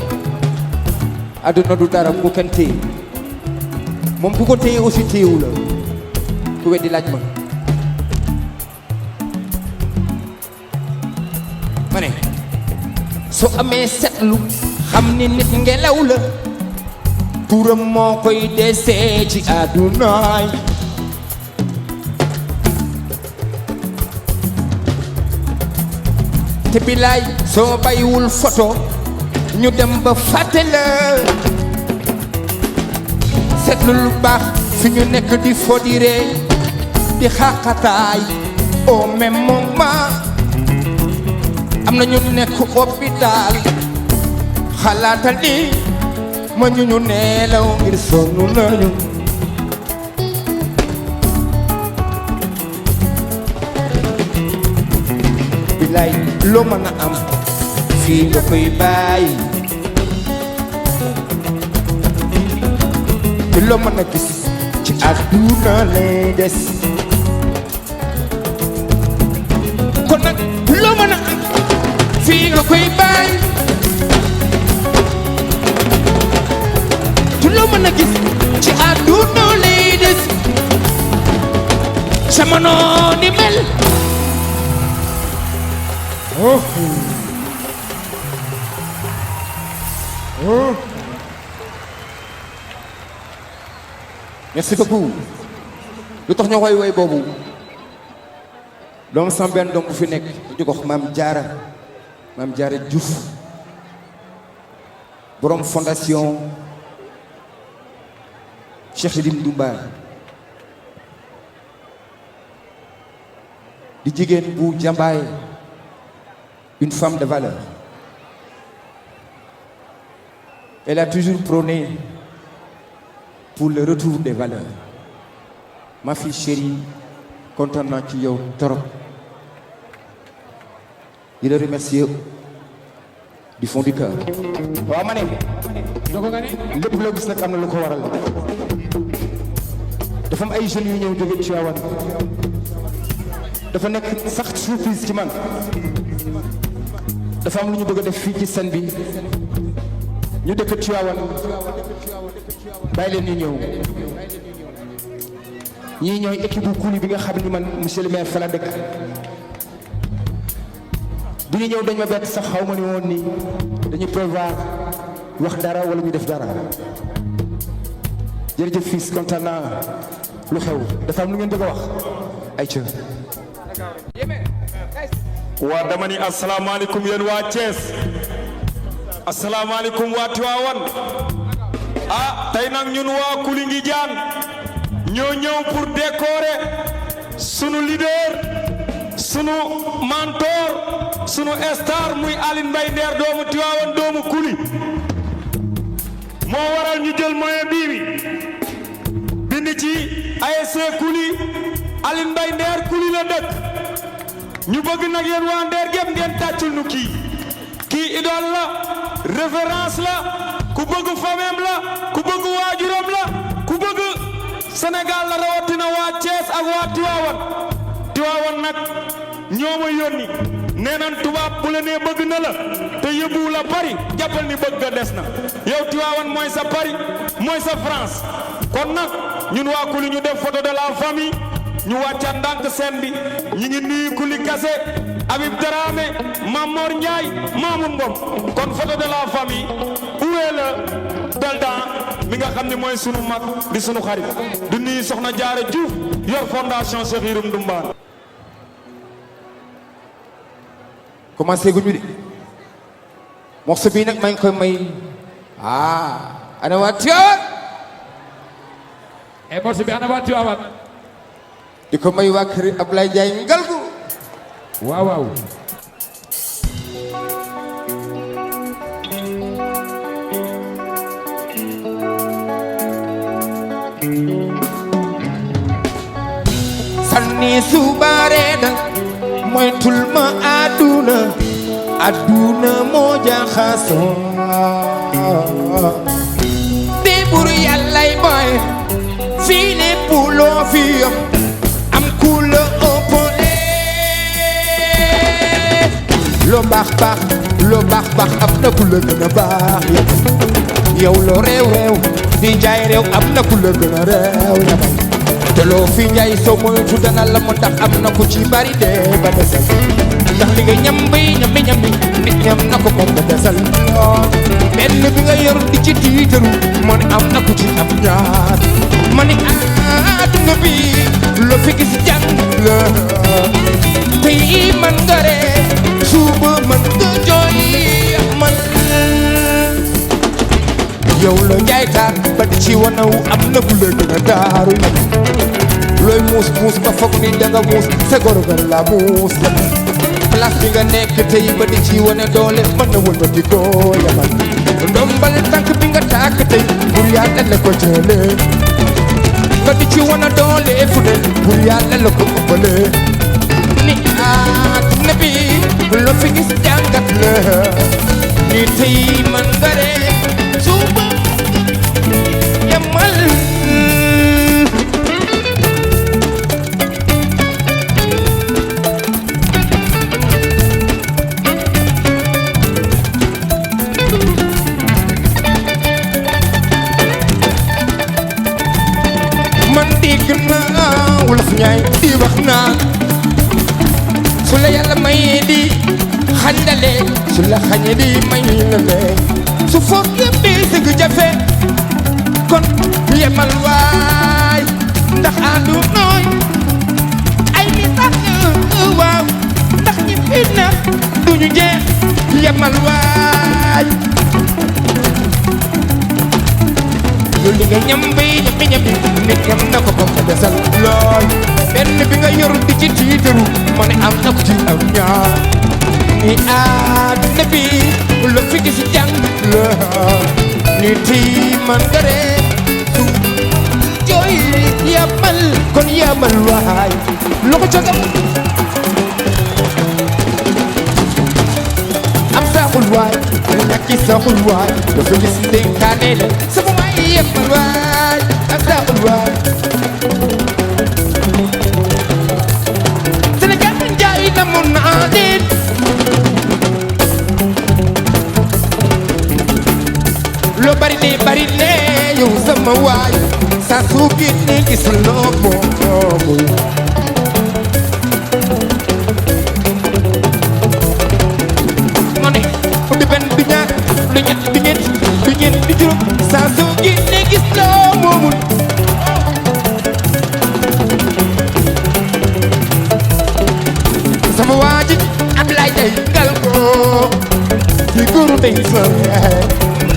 àdduna du dara bu kenn téye moom ku ko téye aussi téyewu la ku weddi laaj ma ne soo amee setlu xam ni nit ngelaw la turam moo koy desee ci àddunaay te bilaay soo bayiwul photo ñu dem ba fàtte la seetlu lu baax fi ñu nekk di fodire di xaqataay au même moment am na ñu nekk hôpital xalaatal ni ma ñu neelaw ngir sonn nañu bilaay loo mën a am fii nga koy bàyyi te loo mën a gis ci àdduna lay des kon nag loo mën a am fii nga koy bàyyi te loo mën a gis ci àdduna lay des jamono ni mel merci beaucoup lu tax ñoo koy woy boobu doom sama benn doom bu fi nekk di ko wax maam Jaara Diouf borom fondation Cheikh Sidim Dumba di jigéen bu jàmbaay une femme de valeur. Elle a toujours prôné pour le retour des valeurs. Ma fille chérie, content naa ci yow trop. di la remercier du fond du cœur. waaw ma ne. lépp loo gis nag am na lu ko waral. dafa am ay jeunes yu ñëw jóge ci Tivaouane. dafa nekk sax surprise ci man. dafa am lu ñu bëgg a def fii ci scène bi ñu dëkk Tivaouane bàyyi leen ñu ñëw ñii ñooy équipe bu Kuli bi nga xam ni man monsieur le maire fa la dëkk bu ñu ñëw dañ ma bett sax xaw ma ni woon ni dañuy prévoir wax dara wala ñu def dara jërëjëf fils kontaan naa lu xew dafa am lu ngeen bëgg a wax ay ca waa dama ni asalaamaaleykum yéen waa Thiès asalaamaaleykum waa Tivaouane ah tey nag ñun waa Koulingi Diane ñoo ñëw pour décorer sunu leader sunu mentor sunu star muy Aline Mbaye Nder doomu Tivaouane doomu Kuli moo waral ñu jël moyen bii bi bind ci ASC Kuli Aline Mbaye Nder Kuli la dëkk ñu bëgg nag yéen waa Nder gépp ngeen tàccul nu kii idole la référence la ku bëgg famem la ku bëgg waajuram la ku bëgg Sénégal la rawatina waa Thiès ak waa Tiwaawan nag ñoo ma yónni nee nan tubaab bu la nee bëgg na la te yóbbu la Paris jàppal ni bëgg nga des na yow Tiwaawan mooy sa Paris mooy sa France kon nag ñun waa Kuli ñu def photo de la famille ñu wàcca ndànk scène bi ñi ngi nuyu Kuli Kassé Habib Dramé Mamor Ndiaye Mamoun Ngom kon photo de la famille uwee la Daldan mi nga xam ne mooy sunu mag di sunu xarit du nuyu Soxna Jaara Diouf yor fondation Cheikh Yérim Ndumbaan commencé guñu de morceau bii nag maa ngi koy may ana waa Tiwaawan morceau bi ana waa Tiwaawan di ko may waa kër Ablaye Ndiaye Ngalgu waaw sanni subaare da moytul ma aduna moo jaxasoo di bur yàllay boy fii lépp loo fi am ku la ëppale loo baax am na ku la gën a baax yow loo réew di jaay réew am na ku la gën a réew yabal te loo fi jaay soo moytu dana la mu tax am na ku ci bari dee ba desal ndax li nga ñambi nit ñam na ko moom nga desal benn bi nga yor di ci tiitaru moo ne am na ku ci am ñaar ma ni àdduna bi loo fi gis jàng la tey man nga ree suba man nga jooy man yow la njaay taar ba di ci wanaw am na ku la gën a daaru looy muus ba foog ni danga muus sa goro gar la muus la place bi nga nekk tey ba di ci wane doole mën na wël ba di ko yamal ndombal tànk bi nga tàkk tey pour yàlla la ko jëlee nga di ci wane doole fu ne pour yàlla la ko ëppale ni àdduna bi loo fi gis jàngat la ni tey man nga ree suba yamal wolof ñaay di wax naa su la yàlla mayee di xandale su la xañee di may la lee su foog yëpp di sëgg jafe kon yemal waay ndax àndu nooy ay ni tax waaw ndax ñi fi na duñu jeex yemal waay loolu li nga ñambi nit ñam na ko ko desal lool benn bi nga yor di ci tiitaru moo ne am na ko ci am ñaar ni àdduna bi lu fi gis jàng la ni tii man nga ree su jooy yamal kon yamal waay loxo cogam am saaxul waay mu ñàkki saaxul waay dafa gis dénkaane la sama waay yamal waay am saaxul waay Sénégal njaay na mun naa leen loo bari ne yow sama waay saa su génne gis loo moomul ma ne du benn du ñaar du ñett du ñeent du ñeent du juróom saa su génne gis loo moomul sama waa ji Ablaye day ngal ko ci góoru day sër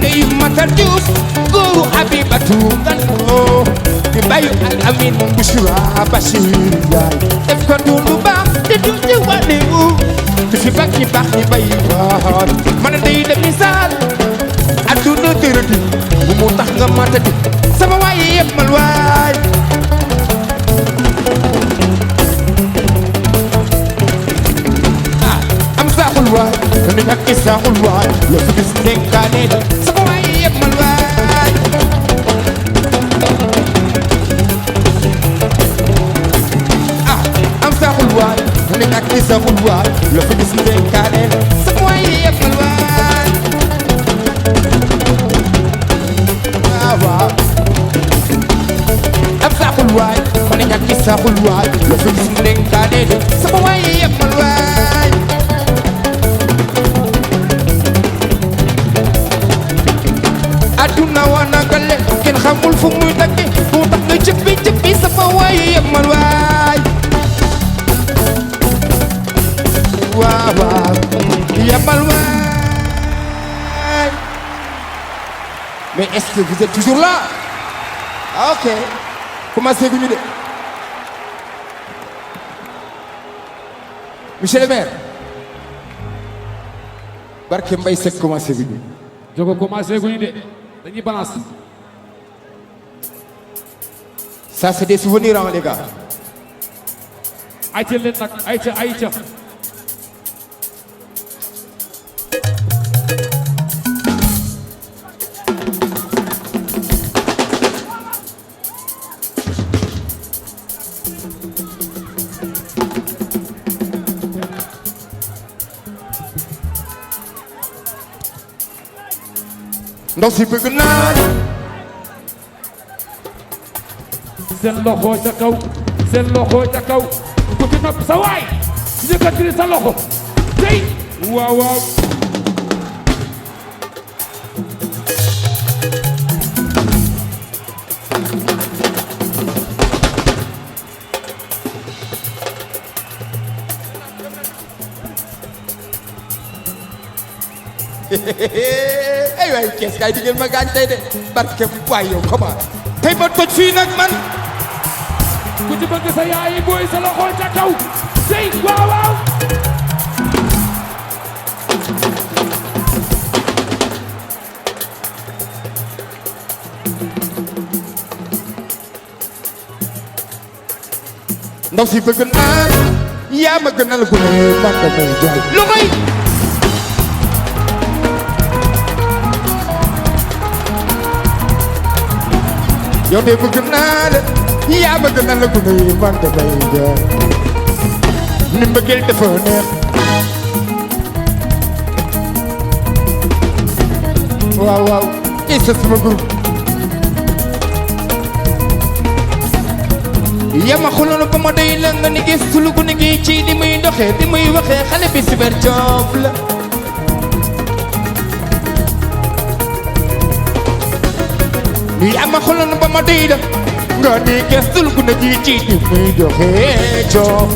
day Matar Diouf góoru Habibatu ngal ko di bayu al amin Bouchra Bachir Ndiaye def ko du lu baax te du ci wane wu di fi baax ñi bay waan man day dem misaal adduna tërëdi bu mu tax nga matati sama waaye yëpp mal waay ni ñàkk saxul waay la fi gis dénkaane la sama waay yemal waay ah am saxul waay ni ñàkk saxul waay la fi gis dénkaane la sama waay yemal waay ah waaw am saxul waay ma ne ñàkk saxul waay la fi gis dénkaane la sama waay yemal waay aduna wana gale kenn xamul fu muy dagge moo tax nga jëppi sama waay yemal waay waaw waaw yemal waay mais est-ce que vous êtes toujours là? Ah, ok commencé guñu de monsieur le maire barke Mbaye Seck commencé guñu jogo commencé guñu de dañuy balance. Ça c'est des souvenirs hein les gars. ayca leen nag ayca. ndaw si bëgg naa seen loxo ca kaw seen loxo ca kaw ku ci nopp sa waay yëkkati sa loxo tey waaw waaw ay waay kees kaay di ngeen ma gaañ tey de barke waay yow comment tey ma toj fii nag man ku ci bëgg sa yaay booy sa loxo ca kaw tey waaw waaw ndaw si bëgg naa yaa ma gënal gu ne man damay jooy loxo yi yow de bëgg naa la yaa ma gënal gu ne man damay jooy ni mbëggeel dafa neex waaw waaw isa sama groupe yama xuloon ba ma doy la nga ni gis sulu gu ni gi ci di muy doxee di muy waxee xale bi Super Job la yama xuloon ba ma doy la nga ni gis sulu gu ni gi ci di muy doxee Job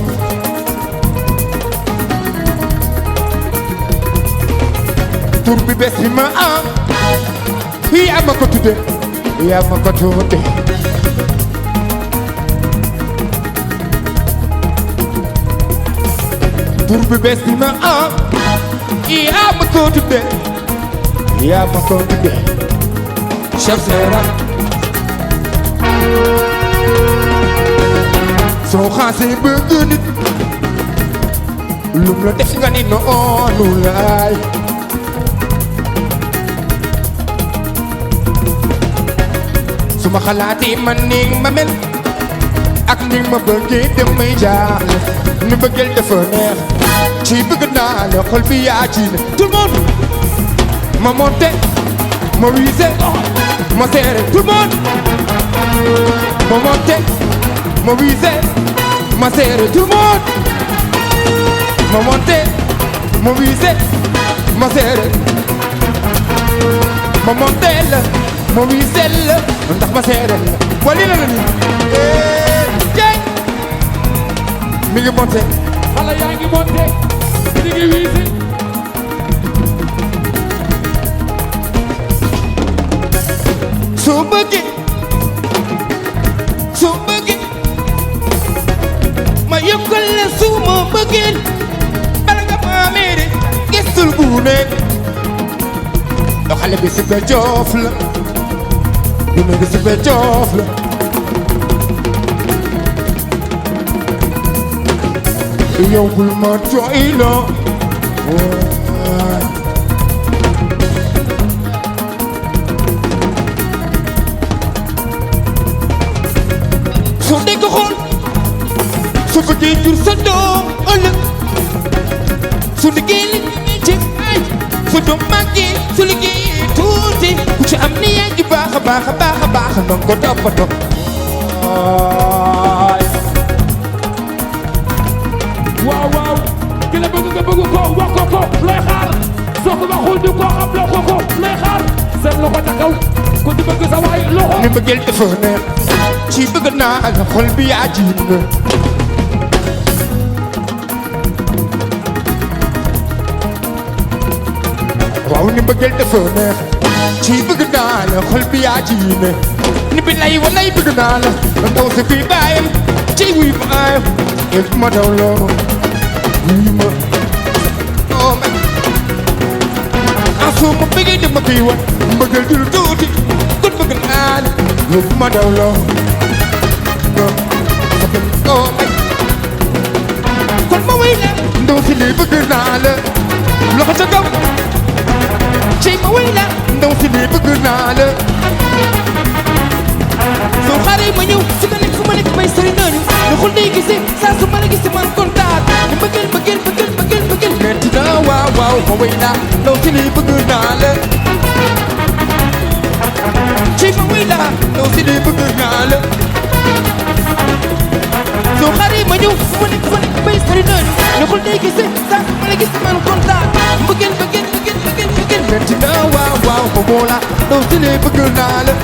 tur bi bés bi ma am yama ko tudde yama ko tudde tur bi bees bi ma am yaa ma ko tudde yaa ma ko tudde chef Sera soo xaasee bëgg nit lum la def nga ni noonu laay su ma xalaatee man ni ma mel ak ni ma bëggee damay jaaxle ni bëggeel dafa neex ci bëgg naa la xol bi yaa ci ne tout le monde ma monté ma wisé ma serré tout le monde ma monté ma wisé ma serré tout le monde ma monté ma wisé ma serré ma monté la ma wisé la ndax ma serré la wali la ni mi ngi monté xale yaa ngi monté mi ngi wiisi soo bëggee ma yokkal la su ma bëggee bala nga ma mere gisul bu nekk do xale bi Super Job la du nekk Super Job la yow bul ma jooy la du màggee su liggéeyee tuuti ku ci am ni yaa ngi baax a baax a baax a baax ndong ko toppatoo waaw waaw ki la bëgg nga bëgg ko wax ko looy xaar soo ko waxul di ko xam loo ko looy xaar seen loxo ca kaw ku di bëgg sa waay loxo ni bëggeel dafa neex ci bëgg naa la xol bi yaa ji nga waaw ni bëggeel dafa neex ci bëgg naa la xol bi yaa ji ne ni bi lay walay bëgg naa la ndaw sa kuy baayam ci wuy baayam yëg ma daw loo wuy ma oh man soo ma bëggee dama koy wan mbëggal dul tuuti kon bëgg naa la yëg ma daw loo oh man kon ma wéy la ndaw si lii bëgg naa la loxo ca kaw ci ma wéy la ndaw si lii bëgg naa la soo xaaree ma ñëw si nga nekk fu ma nekk may sëri nañu lu xul day gisee saa su ma la gisee man kontaan ni bëggeel metti na waaw waaw ma wéy la ndaw si lii bëgg naa la ci ma wéy la ndaw si lii bëgg naa la soo xaaree ma ñëw fu ma nekk may sëri nañu lu xul day gisee saa su ma la gisee man kontaan bëggeel metti na waaw waaw ma woo la ndaw si lii bëgg naa la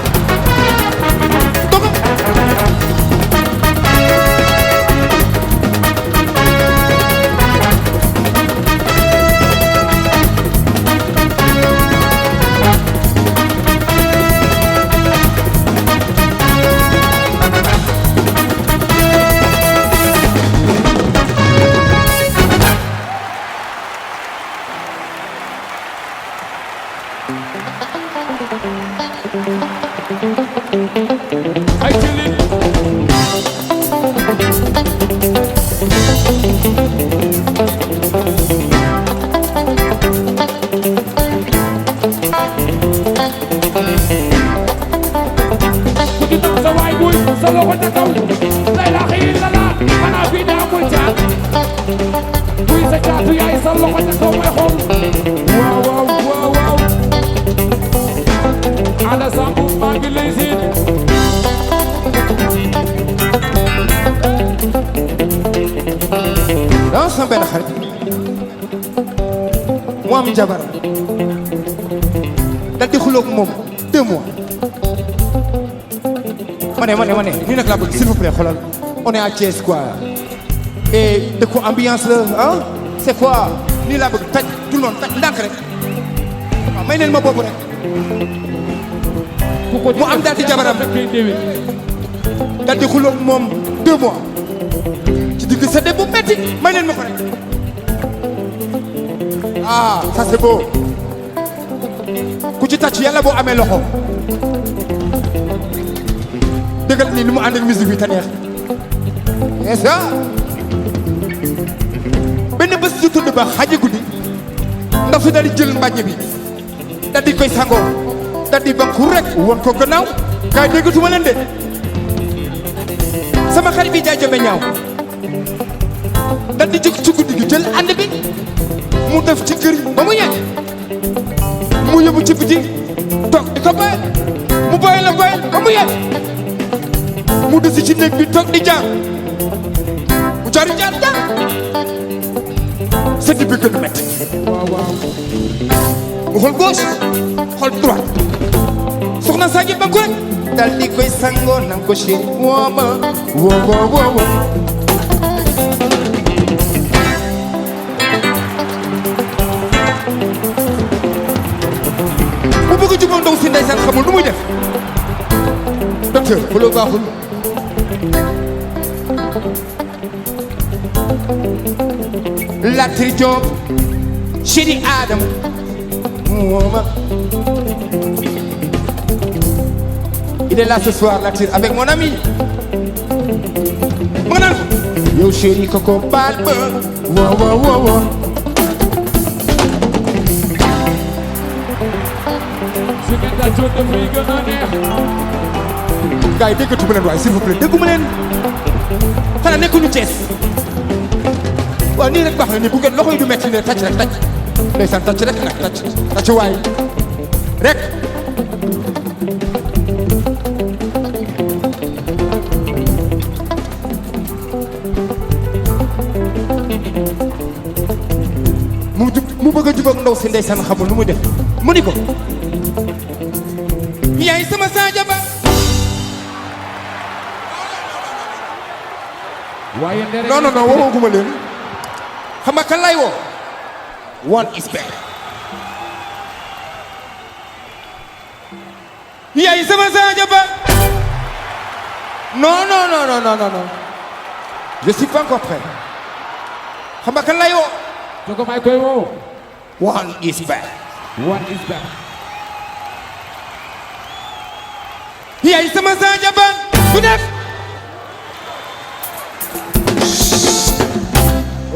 sama benn xarit mu am jabar dal di xuloog moom 2 mois ma ne nii nag laa bëgg s'il vous plaît xoolal on est à Thiès quoi et de quoi ambiance la ah c'est quoi nii laa bëgg taj tout le monde taj ndànk rek waaw may leen ma boobu rek mu am daal di jabaram dal di xuloog moom 2 mois ci digg sa bu metti may leen ma ko rek ah ça c'est beau ku ci tàcc yàlla boo amee loxo dëggal ni mu ànd ak musique bi te neex c'est ça benn bés su tudd ba xaji guddi ndax su daal di jël mbàññ bi daal di koy sangoo daal di banku rek won ko gannaaw kaay déggatuma leen de sama xarit bi jaay jome ñaaw daal di jóg ci guddi gi jël ànd bi mu def ci kër ba mu yegg mu yóbbu ci biti toog di ko bayal mu bayal ba mu yegg mu desi ci néeg bi toog di jàng mu jaari jaar sëdd bi gën a métti mu xool gauche xool droite soxna saa gi ba ko rek dal di koy sangoo nan ko chéri wooma woo bu bëgg jubóo ndaw si ndeysaan xamul nu muy def docteur bu loo baaxul Latri Diop chéri Adam wooma il est là ce soir Latri avec mon ami ma naan yow chéri koko baal ma woo su ngeen tàccoon dafay gën a neex. gars yi déggatu ma leen waaye s'il vous plaît déggu ma leen xanaa nekkuñu Thiès waaw nii rek baax na nii bu ngeen loxo yi du metti ne tàcc rek tàcc ndeysaan tàcc rek nag tàcc waay rek mu bëgg a jubóog ndaw si ndeysaan xamul lu muy def mu ni ko yaay sama Sadio Ba waaye non non non woowaguma leen xam nga kan lay woo one is better yaay sama Sadio Ba non non non non non non je suis pas encore prêt xam nga kan lay woo Jogo may koy woo one is better one is better yaay sama Sadio Ba ku def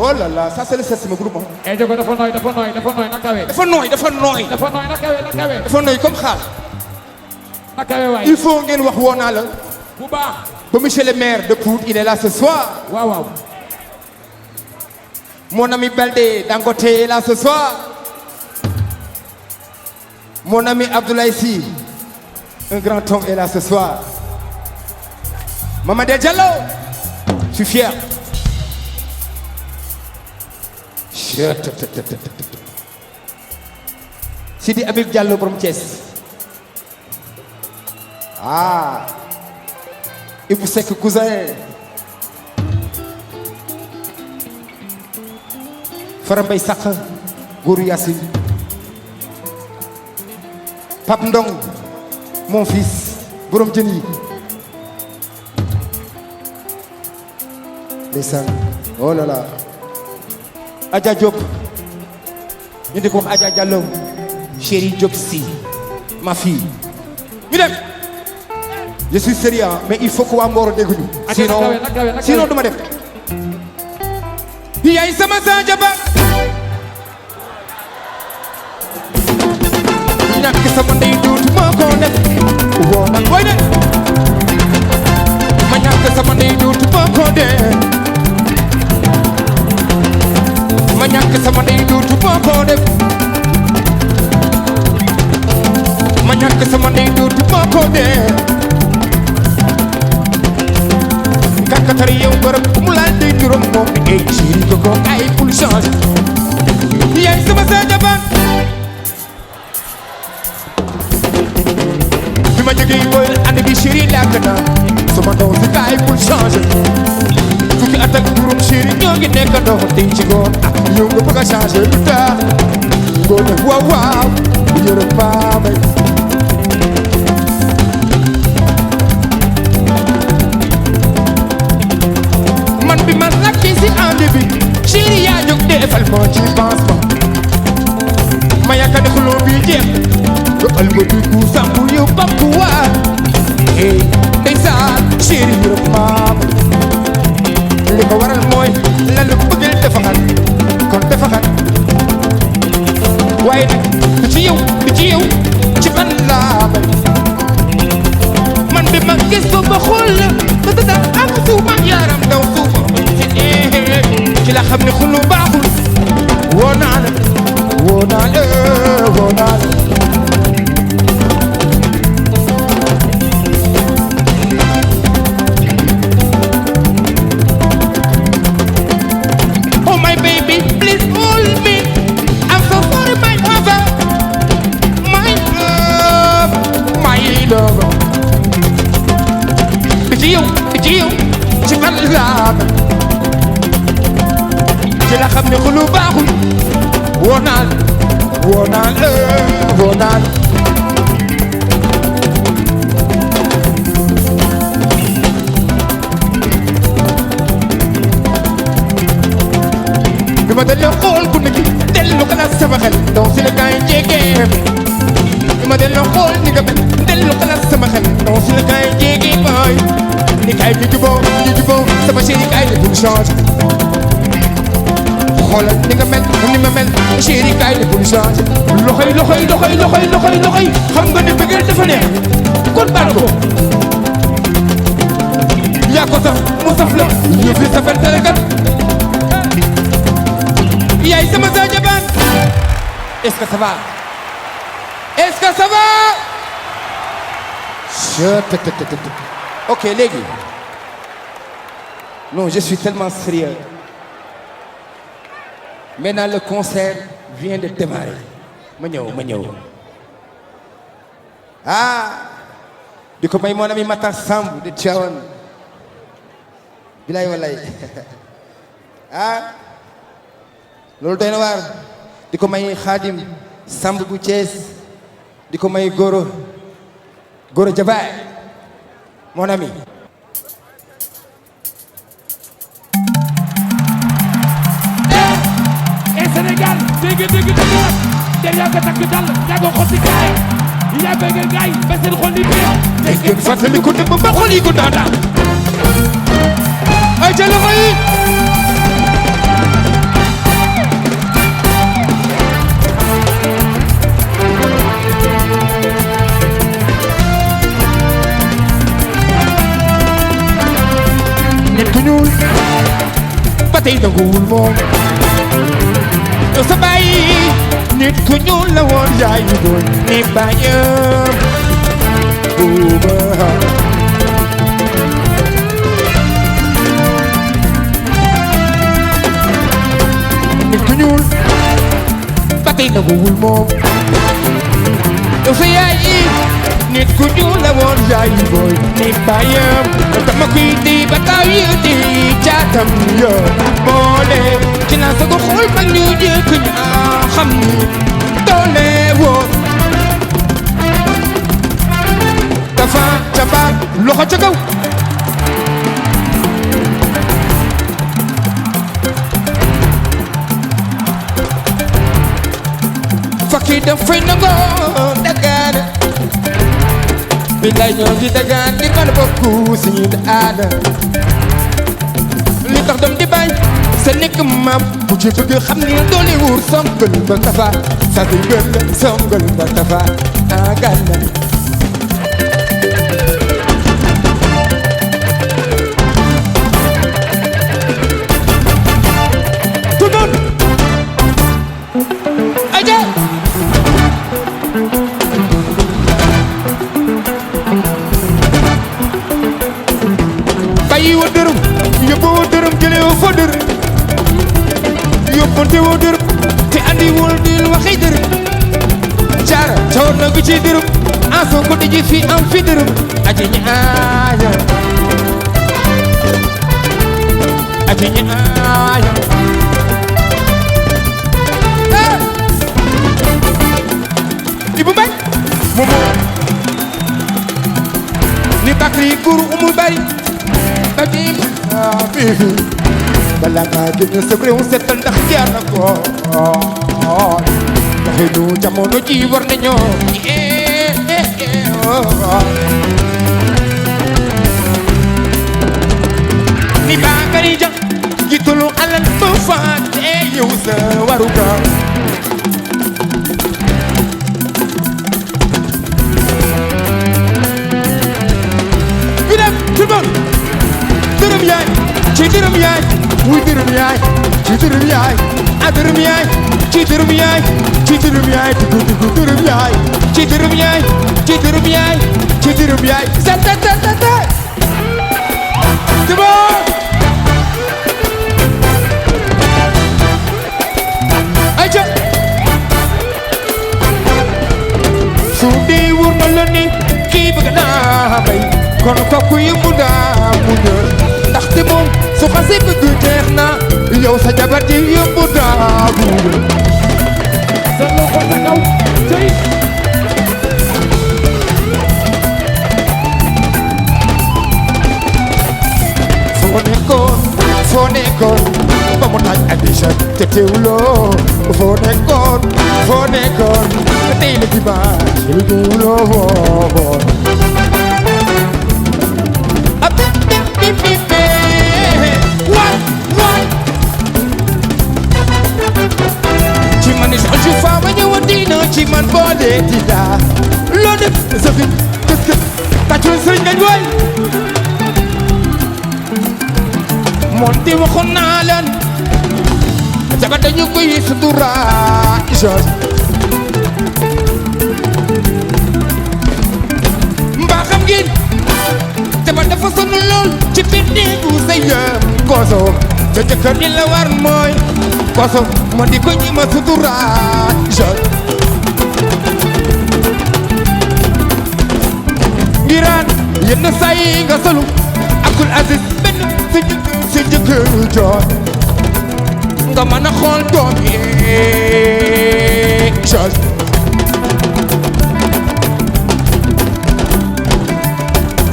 oh là là ça c'est le système groupe eh Jogo dafa nooy na kawe dafa nooy na kawe dafa nooy comme xaal na kawe waay il faut ngeen wax woo naa la bu baax ba monsieur le maire de Pout il est là ce soir waaw mon ami Baldé Dangote est là ce soir mon ami Abdoulaye Sy un grand homme est là ce soir Mamadou Diallo je suis fier Sidi Habib Diallo borom Thiès ah Ibou Seck cousin Fara Mbaye Sakh Gourou Yassine Pape Ndong mon fils borom jën yi ndeysaan oh là là Adja Diop ñu di ko wax Adja Diallo chérie Diop si ma fille ñu dem je suis sérieux mais il faut que waa Mboro dégguñu sinon duma def yaay sama Sadio Ba ñàkk sama ndey duutu moo ko def woo nag boy de ma ñàkk sama ndey duutu moo ko def ma ñàkk sama ndey duutu moo ko def ma ñàkk sama ndey duutu moo ko def kàkkatar yow bërëb mu laal day juróom moom bi ay chéri ko ko ay pour changer yaay sama Sadio Ba bi ma jógee boy ànd bi chéri làkk na sama ndaw si kaay pour changer fukki at ak juróom chéri ñoo ngi nekk ndox tey ci ngoon ak yow nga bëgg a changer lu tax ngoo ne waaw waaw yërëm paamay man bi man lakki si ànd bi chéri yaa jóg defal moo ci pansement ma yaakaar ne xuloo bi jeex nga ëlbatiku sàmbu yow bambu waat hey ndeysaan chéri yërëm maam li ko waral mooy la lu bëggal dafa xat kon dafa xat waaye nag du ci yow ci ban laa bay man bi ma gis ko ba xool la da am suuma yaram daw suuma ci la xam ne xulu baaxul woo naa la oh my baby please hold me I'm so sorry my lover my love di ci yow ci ban laa ci la xam ne xulu baaxul woo naa la bi ma delloo xool ku ne gi dellu xalaat sama xel donc si la kaay jege bi ma delloo xool ni nga mel dellu xalaat sama xel donc si la kaay jege boy ni kaay ñu juboo sama chéri kaay ne bul change xoolal ni nga mel ni ma mel chéri kaay ne bul change loxoy xam nga ni bëggeel dafa neex kon baal ko yaa ko saf mu saf la ñu fi safal telekat yaay sama Sadio Ba est-ce que ça va est-ce que ça va ok léegi non je suis tellement sérieux maintenant le concert vient de démarrer ma ñëw ah di ko may mon ami Matar Samb de Tivaouane bilaay wallaay ah loolu doy na waar di ko may Xaadim Samb bu Thiès di ko may Goro Jabaay mon ami Sénégal dégg der yaa ko takk dal yaa ko xotti gaay yaa bëgg gaay ba seen xol yi biir dégg fàttali ko dem ba xol yi ko daanda ay ca loxo yi nit ku ñuul ba tey nanguwul moom yow sa bàyyi nit ku ñuul la woon yaay ñu doon ni bàyyam buuba nit ku ñuul ba tey nanguwul moom yow sa yaay nit ku ñuul la woon yaay ñu doon ni bàyyam dama kuy di ba taw yi di caatam yo boole ci la sa ko xool mag ñu jëkk ñaa xam ni doole woon dafa cabaat loxo ca kaw fakki dafay nangoo dagaana bi lay ñoo di dagaan di mën a bokku suñu aada li tax doom di bañ sa nekk maam bu ci bëgg xam ni doole wuur songal ba tafa sa di gën songal ba tafa agal na tout le monde aja bàyyi woo dërëm yóbbu woo dërëm jëlee woo foo dërëm yóbbante woo dërëm te andi woo dil waxi dërëm caara cawar na gu ci dërëm en soo ko diji fi am fi dërëm aji ñaaya Ibu Mbay momo ni bakri guru umul bari badim bibi bala nga gën sa réew setal ndax jaar na ko ndax ñu jamono ji war nañoo ni bakari ja gitulu alal ba faate yow sa waruga tout le monde dërëm yaay ci dërëm yaay wuy dërëm yaay ci dërëm yaay a dërëm yaay ci dërëm yaay ci dërëm yaay dugg dërëm yaay ci dërëm yaay ci dërëm yaay ci dërëm yaay sa ta ta ta ta c'est bon aja su dee wur na la ni kii bëgg naa bay kon kooku yëngu naa mu ñëw ndaxte moom su xasee bëgg jeex na yow sa jabar ji yëngu naa mu ñëw. sa loxo sa kaw tey. foo nekkoon ba mu taaj addition te teewuloo foo nekkoon tey la dimanche lu teewuloo woon. ci man is ju fa ma ñëwoon dina ci man boole di daa loo def sa fi kës tàccul sëriñ ngañ waay monti waxoon naa leen jabar dañu koy sutura sa jëkkër li la war mooy koso ma di ko ñi ma suturaal ngiraan yenn saa yi nga solu Abdul Aziz benn sa jëkkëru jooy nga mën a xool doom yi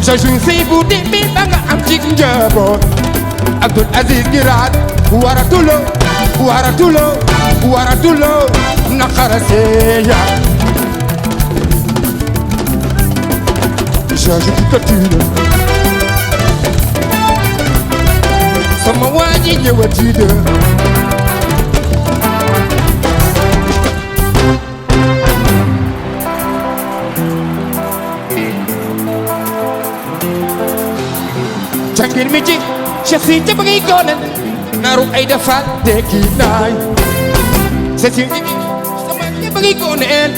sa jour sëy bu dimbi ba nga am ci njaboot Abdul Aziz ngiraan waratuloo naqara seeya change di kattina sama waa ji ñëwati de jangir mi ci Cheikh si ca bëggay goonal naaru ay defal dekki naay c'est si mi sama ca bëggay goonal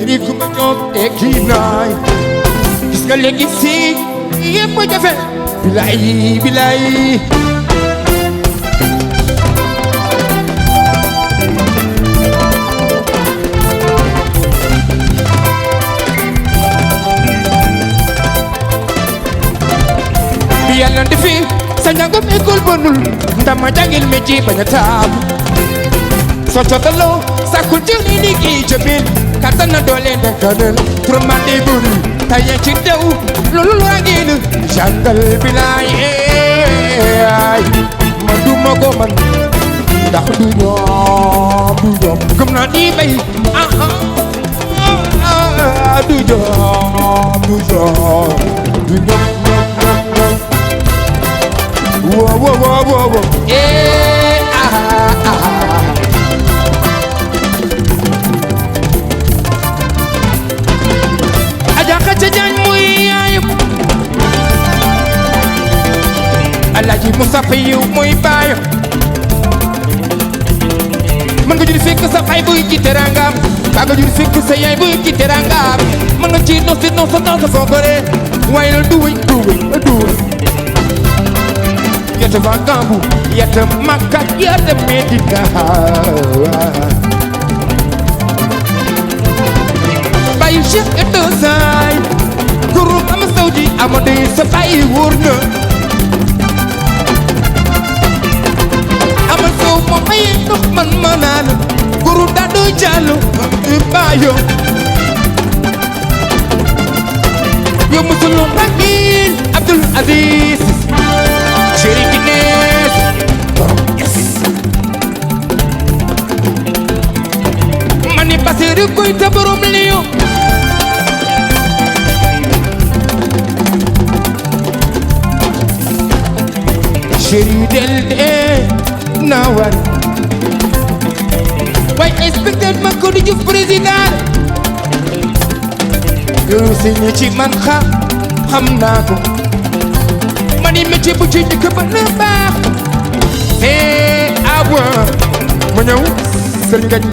ri ku ma ñoom dekki naay gis nga léegi si yëpp jafe bilaay yàlla ndi fi sa njàngum école bonul ndama jàngil métier bañ a taab soo cotaloo sàkkul ci ni liggéey jëbil kattan na doole ndekkanal turman di buri taye ci dew loolu laa ngeen jàngal bilaay ma duma ko man ndax du ñoom gëm naa ni bay du ñoom Whoa. Aja kaca jaan muy yaayam Alaaji Musa Fayu muy baayam man nga jur fekk sa baay buy ci terangam ba nga jur fekk sa yaay buy ci terangam man nga ci noos sa foogore waaye la duwuy yata Vagambu yata Makka yata Medina bayu Cheikh et Saay guru am Saudi amade sa bayi wóor na amal sow mo may ndox man manaan guru dado jallo bayo yo musulum rakil Abdul Aziz Chéri Guinness mani Basiru koy ta borom liyo Chéri del de nawar way inspecteur ma ko di Diouf président yow signé ci man xam naa ko mani métier bu ci dëkk ba na baax ma ñëw Serigne Ngagne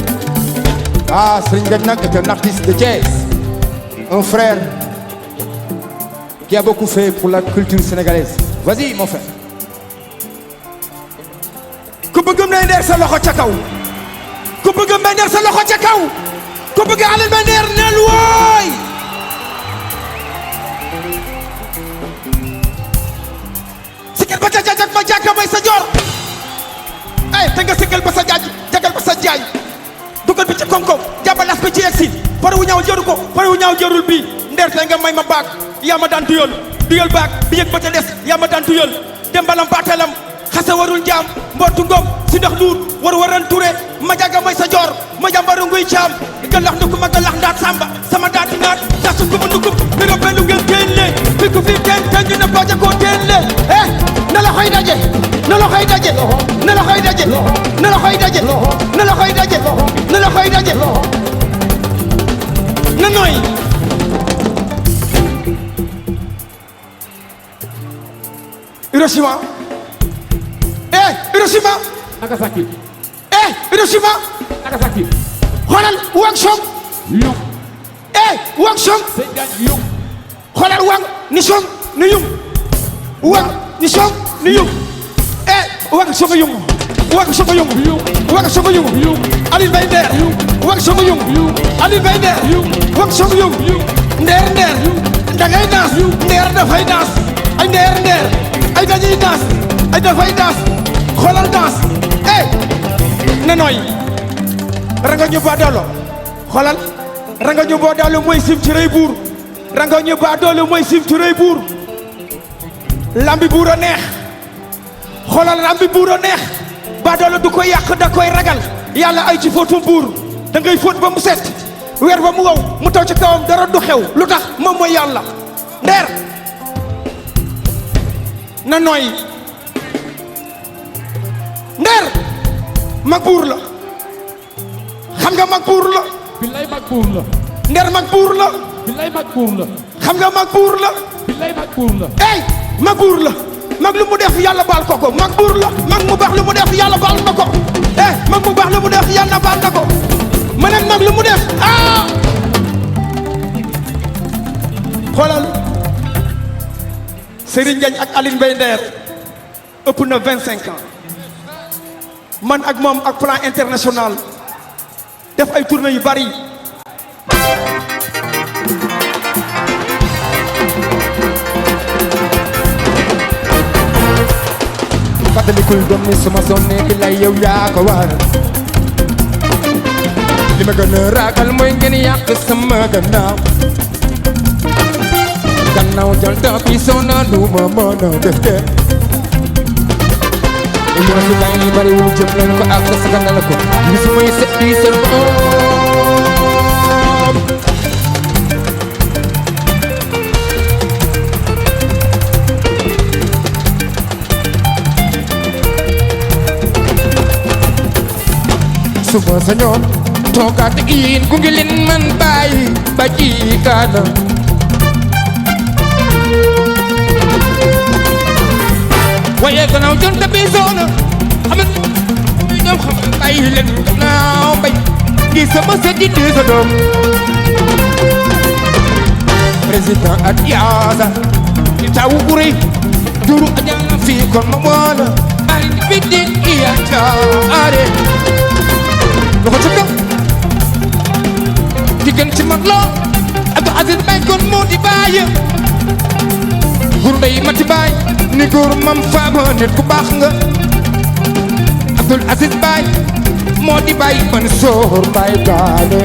Serigne Ngagne nag est un artiste de jazz un frère qui a beaucoup fait pour la culture sénégalaise vas-y mon frère ku bëgg Mbaye sa loxo ca kaw ku bëgg Mbaye sa loxo ca kaw ku bëgg Alioune Mbaye neel wooy ba jajak ma jaka may sa jor ay te nga sigal ba sa jaaj jagal ba sa jaay dugal bi ci konko jabalas bi ci exil pare wu ñaaw jëru ko pare wu ñaaw jërul bi ndeer te nga may ma baak yaa ma daan duyal baak bi yëg ba ca des yaa ma daan duyal dembalam baatalam xasa warul njaam mbootu ngom si ndax duut waran ture ma jaga may sa jor ma jàmbaru nguy caam galax nduku ma galax ndaat samba sama daati naat tasu ko ndukum mi nga benn ngeen teen le fi ko fi teen te ñu ne baaja koo teen le na la xoy daje na la xoy daje na la xoy daje na la xoy daje na la xoy daje na la xoy daje na nooy Hiroshima Hiroshima Nagasaki Hiroshima Nagasaki xoolal wang som yung wang som yung xoolal wang ni som ni yung wang ni som ni yung wag sogo yung wag sogo yung wag sogo yung Aline Mbaye Nder wag sogo yung Aline Mbaye Nder wag sogo yung Nder Nder dangay daas Nder dafay daas ay Nder ay dañuy daas ay dafay daas xoolal daas na nooy ranga ñu ba doolo xoolal ranga ñu ba doolo mooy sim ci rëy buur ranga ñu ba doolo mooy sim ci rëy buur lambi buur a neex xoolal lambi buur a neex ba doolo du ko yàq da koy ragal yàlla ay ci fóotum buur da ngay fóot ba mu set weer ba mu wow mu taw ci kawam dara du xew lu tax moom mooy yàlla Nder na nooy Nder mag buur la xam nga mag buur la billaay mag buur la Nder mag buur la billaay mag buur la xam nga mag buur la billaay mag buur la mag buur la mag lu mu def yàlla baal ko mag buur la mag mu baax lu mu def yàlla baal na ko mag mu baax lu mu def yàlla baal na ko ma ne mag lu mu def xoolal Serigne Ndiagne ak Aline Mbaye Nder ëpp na 25 ans man ak moom ak plan international def ay tournée yu bari fàttalikul doom ni suma sonne bi lay yow yaa ko war li ma gën a ragal mooy ngeen yàq sama gannaaw jël temps bi sonna lu ma mën a def de li ma fi bàyyi bariwul jëm leen ko ak sa ganal ko li su may set bi seen suma sañoon toogaat in ku ngi leen man bàyyi ba ci kanam waaye gannaaw jonte bi soona xamal ñoom xam bàyyi leen gannaaw bay ngi sama set di sa doom président ak yaasa di tawu uri duru ajana fi kon ma wala ay bidin iya caare loxo ca kaw diggan ci mag loo Abdou Aziz Bay kon moo di bàyyi gur mbay mati baay ni góor mam faama nit ku baax nga Abdou Aziz Bay moo di baay man soor baay gaale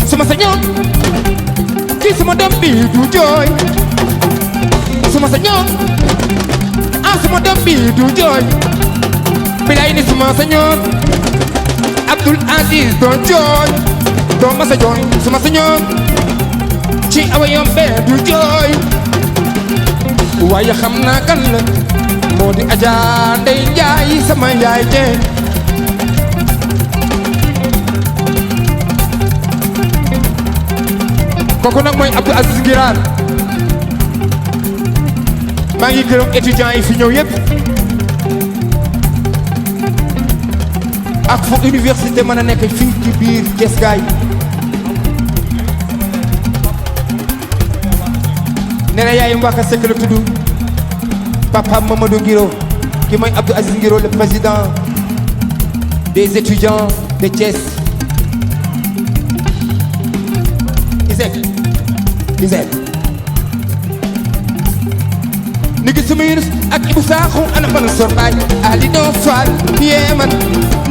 suma sañoon kii suma doom bi du jooy suma sañoon suma doom bi du jooy bilay ni suma sañoon Abdou Aziz doon jooy doon ma sa jooy suma sañoon ci awa yombe du jooy waaye xam naa kan la moo di Adja Ndey Njaay sama yaay jee kooku nag mooy Abdou Aziz Ngiraan maa ngi gërëm étudiants yi fi ñëw yépp ak fu université mën a nekk fii ci biir Thiès gaay nee na yaayam Waka Seck la tudd papa Mamadou Ngiro ki mooy Abdou Aziz Ngiro le président des étudiants de Thiès Isaac ni gi sama Yunus ak Ibou Sakho ana bana sor baay Ali no Fall yee man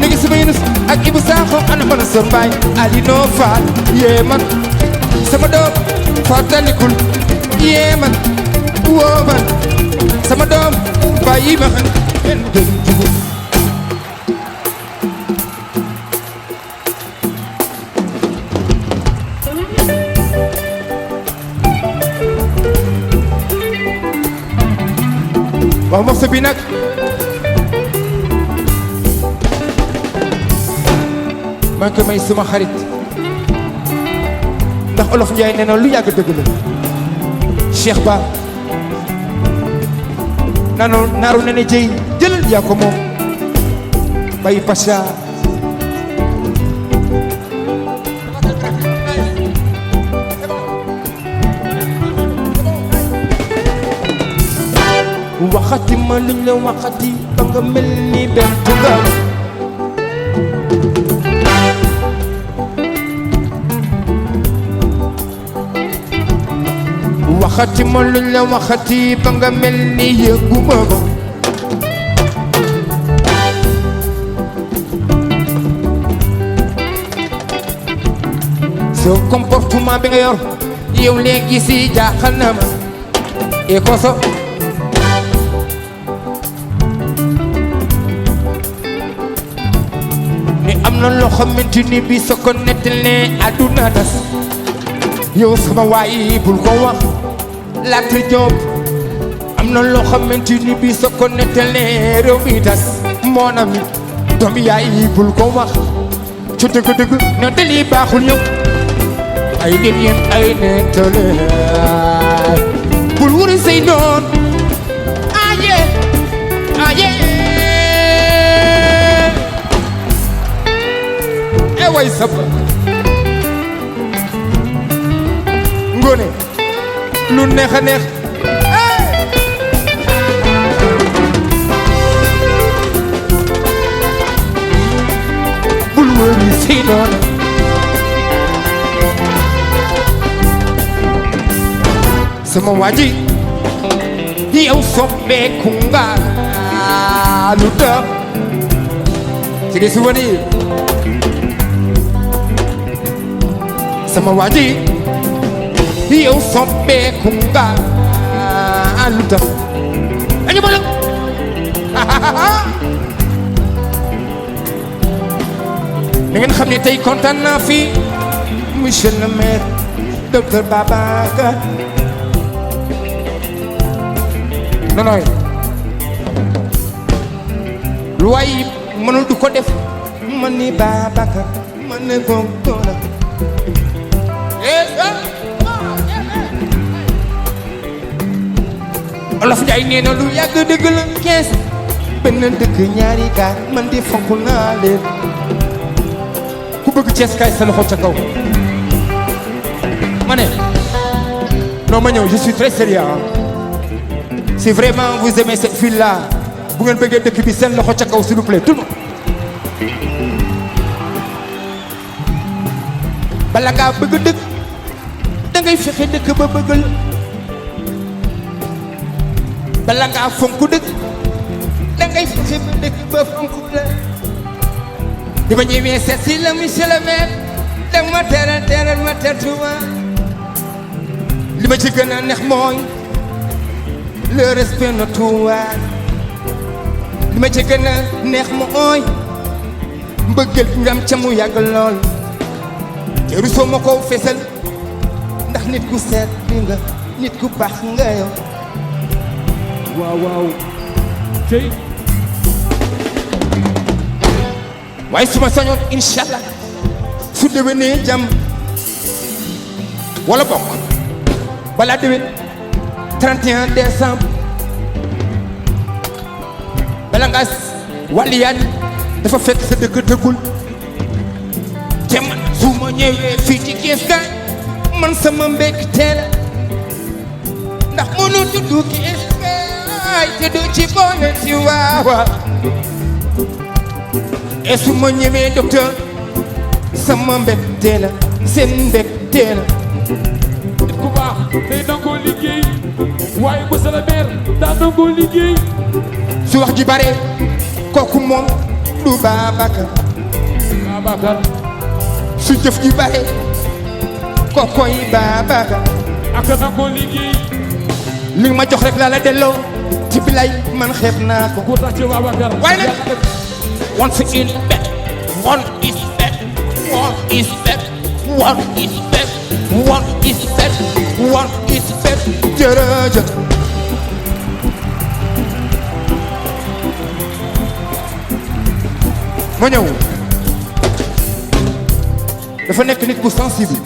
ni gi sama Yunus ak Ibou Sakho ana bana sor baay Ali no Fall yee man sama doom fàttalikul yee man woo man sama doom bàyyi ma xam kenn gën jugu waaw morceau bi nag maa ngi koy may suma xarit ndax olof Njaay nee na lu yàgg dëgg la Cheikh Ba naaru ne ne jëy jëlal yaa ko moom bay Pacha waxati ma luñ la waxati ba nga mel ni bent nga waxati ma luñ la waxati ba nga mel ni yëguma ko so comportement bi nga yor yow léegi si jaaxal na ma e koso ni am na loo xamante ni bi soo ko nettalee àdduna tas yow sama waay bul ko wax Latir Diop am na loo xamante ni bi soo ko nettalee réew mi tas mon ami doom yaay bul ko wax ci dëgg-dëgg na dali baaxul yow ay nit yéen ay nettale bul wuri say noon aye aye e way sab ngone lu neex a neex bul wuri say noon sama waji yow soppeeku nga lu tax ci di souvenir sama waji yow soppeeku nga lu tax añu bala na ngeen xam ne tey kontaan naa fi monsieur le maire docteur Babacar nonoy lu waay mënul du ko def man ni Babacar man ne gongola Olof Njaay nee na lu yàgg dëgg la 15 benn dëkk ñaari gaar man di fonk naa leen ku bëgg Cees kaay sa loxo ca kaw ma ne non ma ñëw je suis très sérieux si vraiment vous aimez cette ville là bu ngeen bëggee dëkk bi seen loxo ca kaw s'il vous plaît tout le monde bala ngaa bëgg dëkk da ngay fexe dëkk ba bëggal bala ngaa fonk dëkk da ngay fexe ba dëkk ba fonk la di ma ñëwee seet si la monsieur le maire da ma teral ma tertuwa li ma ci gën a neex mooy le respect na tuwaat li ma ci gën a neex mooy mbëggeel bi am ca mu yàgg lool te rusoo ma ko fesal ndax nit ku seet bi nga nit ku baax nga yow waaw waaw tey waaye su ma sañoon inshallah su déwénee jàmm wala bokk balaa déwén 31 décembre bala nga waliyaan dafa fekk sa dëkk dëggul te man su ma ñëwee fii ci Kees ga man sama mbékk teel ndax mënu tuddu Kees ga ay te du ci boole ci waawa et su ma ñëwee docteur sama mbékk teel seen mbékk teel ku baax day nangoo liggéey waaye monsieur le maire daa nangoo liggéey su wax ji bare kooku moom du Babacar su jëf ji bare kookoy Babacar ak nangoo liggéey li ma jox rek laa la delloo ci bilay man xeeb naa ko ku tax ci Babacar waaye nag once in bed one is bed one is bed one is bed one is bed one is bed jërëjëf ma ñëw dafa nekk nit bu sensible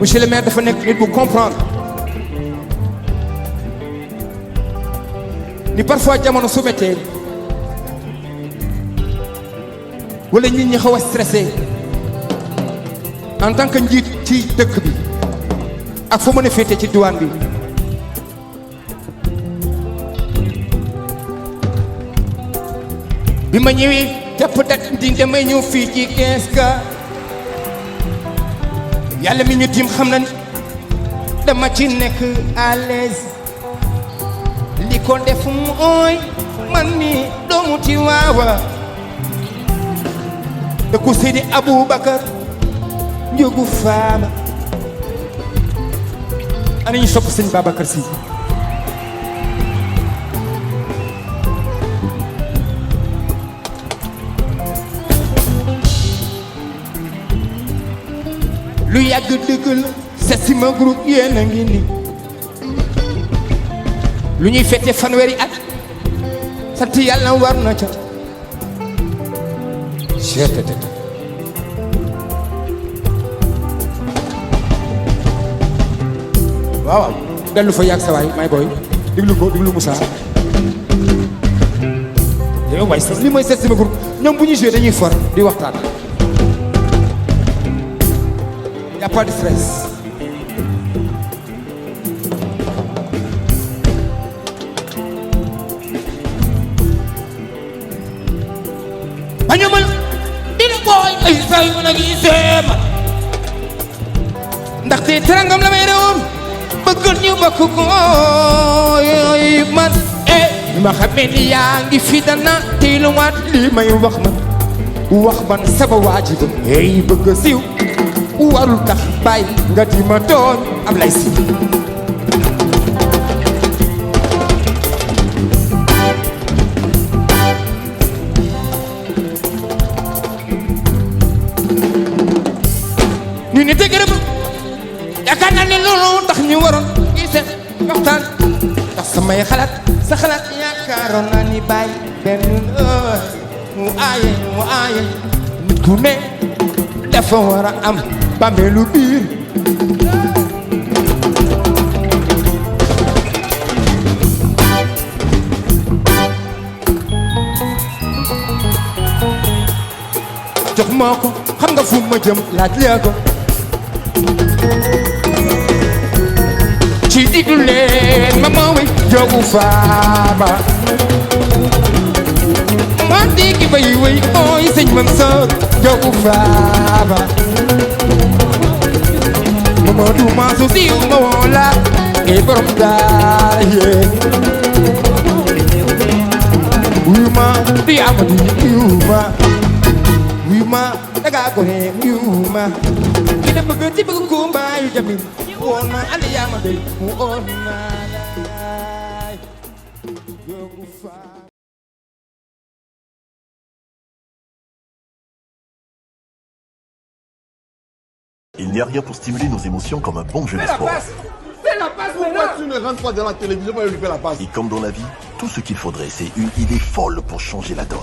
monsieur le maire dafa nekk nit bu comprendre ni parfois jamono su mettee wala nit ñi xaw a stressé en tant que njiit ci dëkk bi ak fa mën a féete ci diwaan bi bi ma ñëwee jàpp dat di damay ñëw fii ci kees ga yàlla mi ñu tiim xam na ni dama ci nekk à l'aise li ko def mooy man mi doomu ci waawa da ko Seydi Aboubacar njógu faama ana ñu sopp sëñ Babacar Si lu yàgg dëgg la sa sima groupe yéen a ngi ni lu ñuy fete fanweeri at sant yàlla war na ca cettt waaw dellu fa yàgg sa waay may booy diglu ko diglu Moussa yow waay sa li mooy sa sima groupe ñoom bu ñuy joué dañuy for di waxtaan y a pas de stress bañumal dina booy ay say mën a gisee ma ndaxte terangam la may réewam bëggal ñu bokk ko man li ma xamee ni yaa ngi fi dana tiiluwaat li may wax man sama waajib hey bëgg a siiw warul tax bàyyi nga di ma tooñ am lay si ñu ni dëgg rëbb yaakaar naa ne loolu tax ñu waroon gisee waxtaan ndax samay xalaat sa xalaat yaakaaroon naa ni bàyyi benn mu aaye nit ku ne dafa war a am bàmmeelu biir jox moo ko xam nga fu ma jëm laaj lee ko ci diglu leen ma way jogu faama ma digi bay way ooy sëñ Mansour jogu faama Mamadou Mansour siiw ma woola ngay borom daara yee wuyu ma di amadi wuyu ma daga ko ne wuyu ma ki da bëgg ci bëgg ko mbaayu jamin woon na ali yaama dey mu oon na laay jogu faama. Il n'y a rien pour stimuler nos émotions comme un bon jeu de sport. Fais la passe, pourquoi tu ne rentres pas dans la télévision pour lui faire la passe? Et comme dans la vie, tout ce qu'il faudrait, c'est une idée folle pour changer la donne.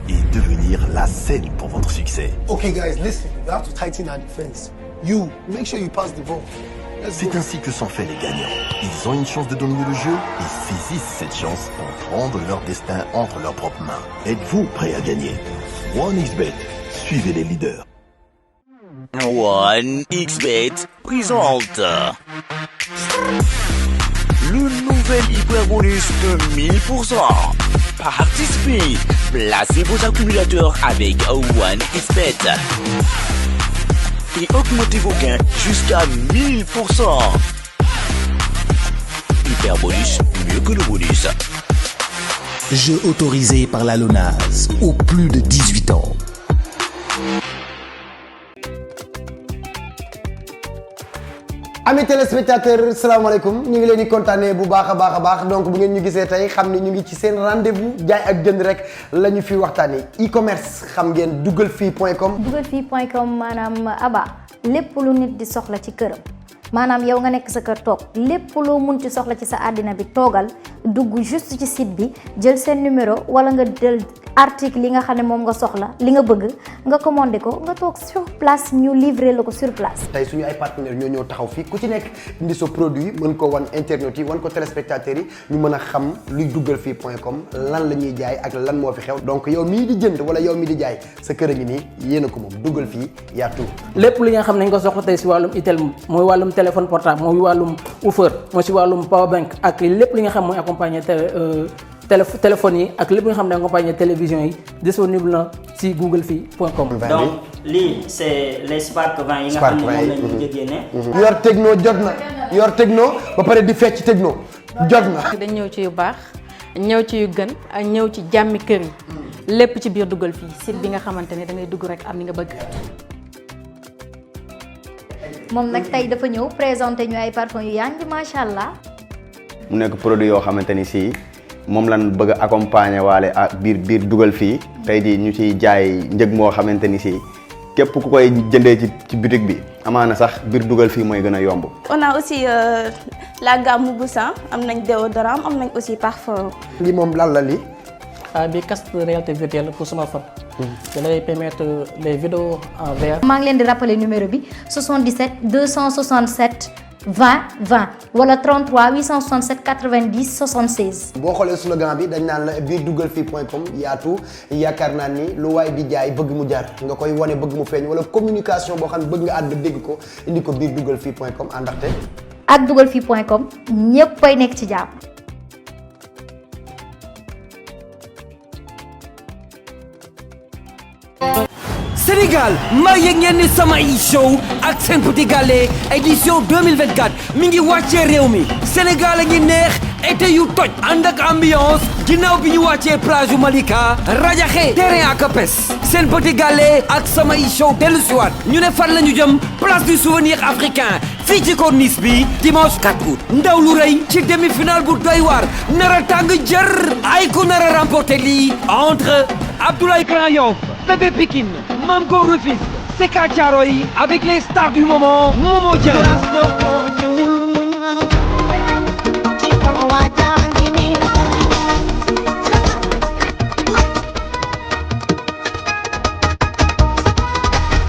Et devenir la scène pour votre succès. Okay guys, listen. We have to tighten our defense. You, make sure you pass the ball. C'est ainsi que sont faits les gagnants. Ils ont une chance de dominer le jeu et saisissent cette chance pour prendre leur destin entre leurs propres mains. Êtes-vous prêts à gagner? 1xBet, suivez les leaders. 1xBet présente le nouvel hyper bonus de 1000%. Participez, placez vos accumulateurs avec 1xBet et augmentez vos gains jusqu'à 1000%. Hyper bonus, mieux que le bonus. Jeu autorisé par la LONASE aux plus de 18 ans. Amis téléspectateurs salaamaaleykum ñu ngi leen di kontaanee bu baax a baax donc bu ngeen ñu gisee tey xam ne ñu ngi ci seen rendez-vous jaay ak jënd rek la ñu fi waxtaanee e-commerce xam ngeen dugalfii.com. dugalfii.com maanaam Aba lépp lu nit di soxla ci këram maanaam yow nga nekk sa kër toog lépp loo munti soxla ci sa àddina bi toogal dugg juste ci site bi jël seen numéro wala nga jël article yi nga xam ne moom nga soxla li nga bëgg nga commandé ko nga toog sur place ñu livrer la ko sur place. tey suñu ay partenaires ñoo ñëw taxaw fii ku ci nekk indi sa produit mën ko wan internet yi wan ko téléspectateurs yi ñu mën a xam luy dugalfii.com lan la ñuy jaay ak lan moo fi xew donc yow mii di jënd wala yow mii di jaay sa kër a ngi nii yéen a ko moom dugal fii yaa tout. lépp li nga xam ne nga soxla tey si wàllum itel mooy wàllum téléphone portable mooy wàllum offeur mooy si wàllum power bank ak lépp li nga xam mooy accompagner téléphone yi ak lépp nga xam ne accompagné télévision yi disponible na si googlefii.com. donc lii c'est les Spark 20 yi nga xam ne moom la ñu génne. yor techno jot na yor techno ba pare di fecc techno jot na. dañ ñëw ci yu baax ñëw ci yu gën ak ñëw ci jàmmi kër yi lépp ci biir dugal fii site bi nga xamante ne da ngay dugg rek am li nga bëgg. moom nag tey dafa ñëw présenté ñu ay parfum yu yànj macha allah. mu nekk produit yoo xamante ni si moom lan bëgg a accompagner waale ak biir dugal fii tey jii ñu ciy jaay njëg moo xamante ni si képp ku koy jëndee ci boutique bi amaana sax biir dugal fii mooy gën a yomb. On a aussi la gamme Mougoussin am nañ déodorant am nañ aussi parfum. lii moom lan la lii. bi casque de réalité virtuelle pour smartphone. da lay permettre les vidéos en VR. maa ngi leen di rappeler numéro bi 77 267 20 20 wala 33 867 90 76. boo xoolee slogan bi dañ naan la biir dugalfii.com yaatu yaakaar naa ni lu waay di jaay bëgg mu jar nga koy wane bëgg mu feeñ wala communication boo xam ne bëgg nga àdd dégg ko indi ko biir dugalfii.com àndaxte. ak dugalfii.com ñëppay nekk ci jàmm. Sénégal maa yëg ngeen ni sama show ak Sen Petit Gallé édition 2024 mi ngi wàccee réew mi Sénégal a ngi neex été yu toj ànd ak ambiance ginnaaw bi ñu wàccee plage yu Malika rajaxe terrain ak apes Sen Petit Gallé ak sama show dellu siwaat ñu ne fan la ñu jëm place du souvenir africain fii ci corniche bi dimanche 4 août ndaw lu rëy ci demi-finale bu doy waar nara tàng jër ay ku nara remporter lii entre Abdoulaye Grand Yoff Bébé Pikine Mamko Rufisque Secka Thiaroye avec les stars du moment Momo Dia.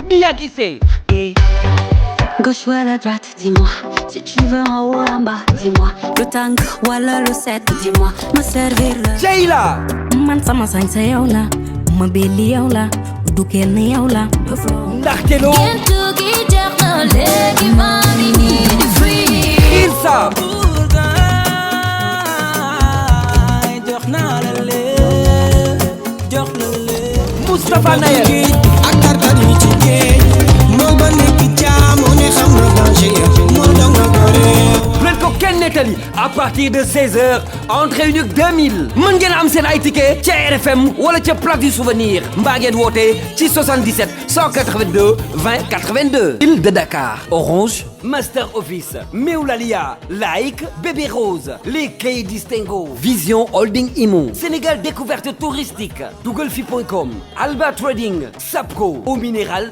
Mia Guissé. Gauche ou à la droite, dis-moi. Si tu veux en haut, en bas, dis-moi. Le tang, voilà le 7, dis-moi. Me servir le. Jayla. Man sama sañ sa yow la. Ma belli yow la. Du kenn yow la. ndaxte loo. Gentu gi jeex na léegi maa ngi nii di free. Irsa. jox naa la lee. jox la lee. Moustapha Nayer. ak tartari ci géej. moo ba nekk jaamu ne xam na danger. moo doon nga gore. leen ko kenn nettali à partir de 16h entrée unique 2000 mën ngeen am seen ay ticket ca RFM wala ca place du souvenir mbaa ngeen woote ci 77 182 20 82. Île de Dakar Orange Master Office Meoulalia Like Bébé Rose les clés distingo Vision Holding Imo Sénégal découverte touristique dugalfii.com Alba Trading Sapco Eau Minérale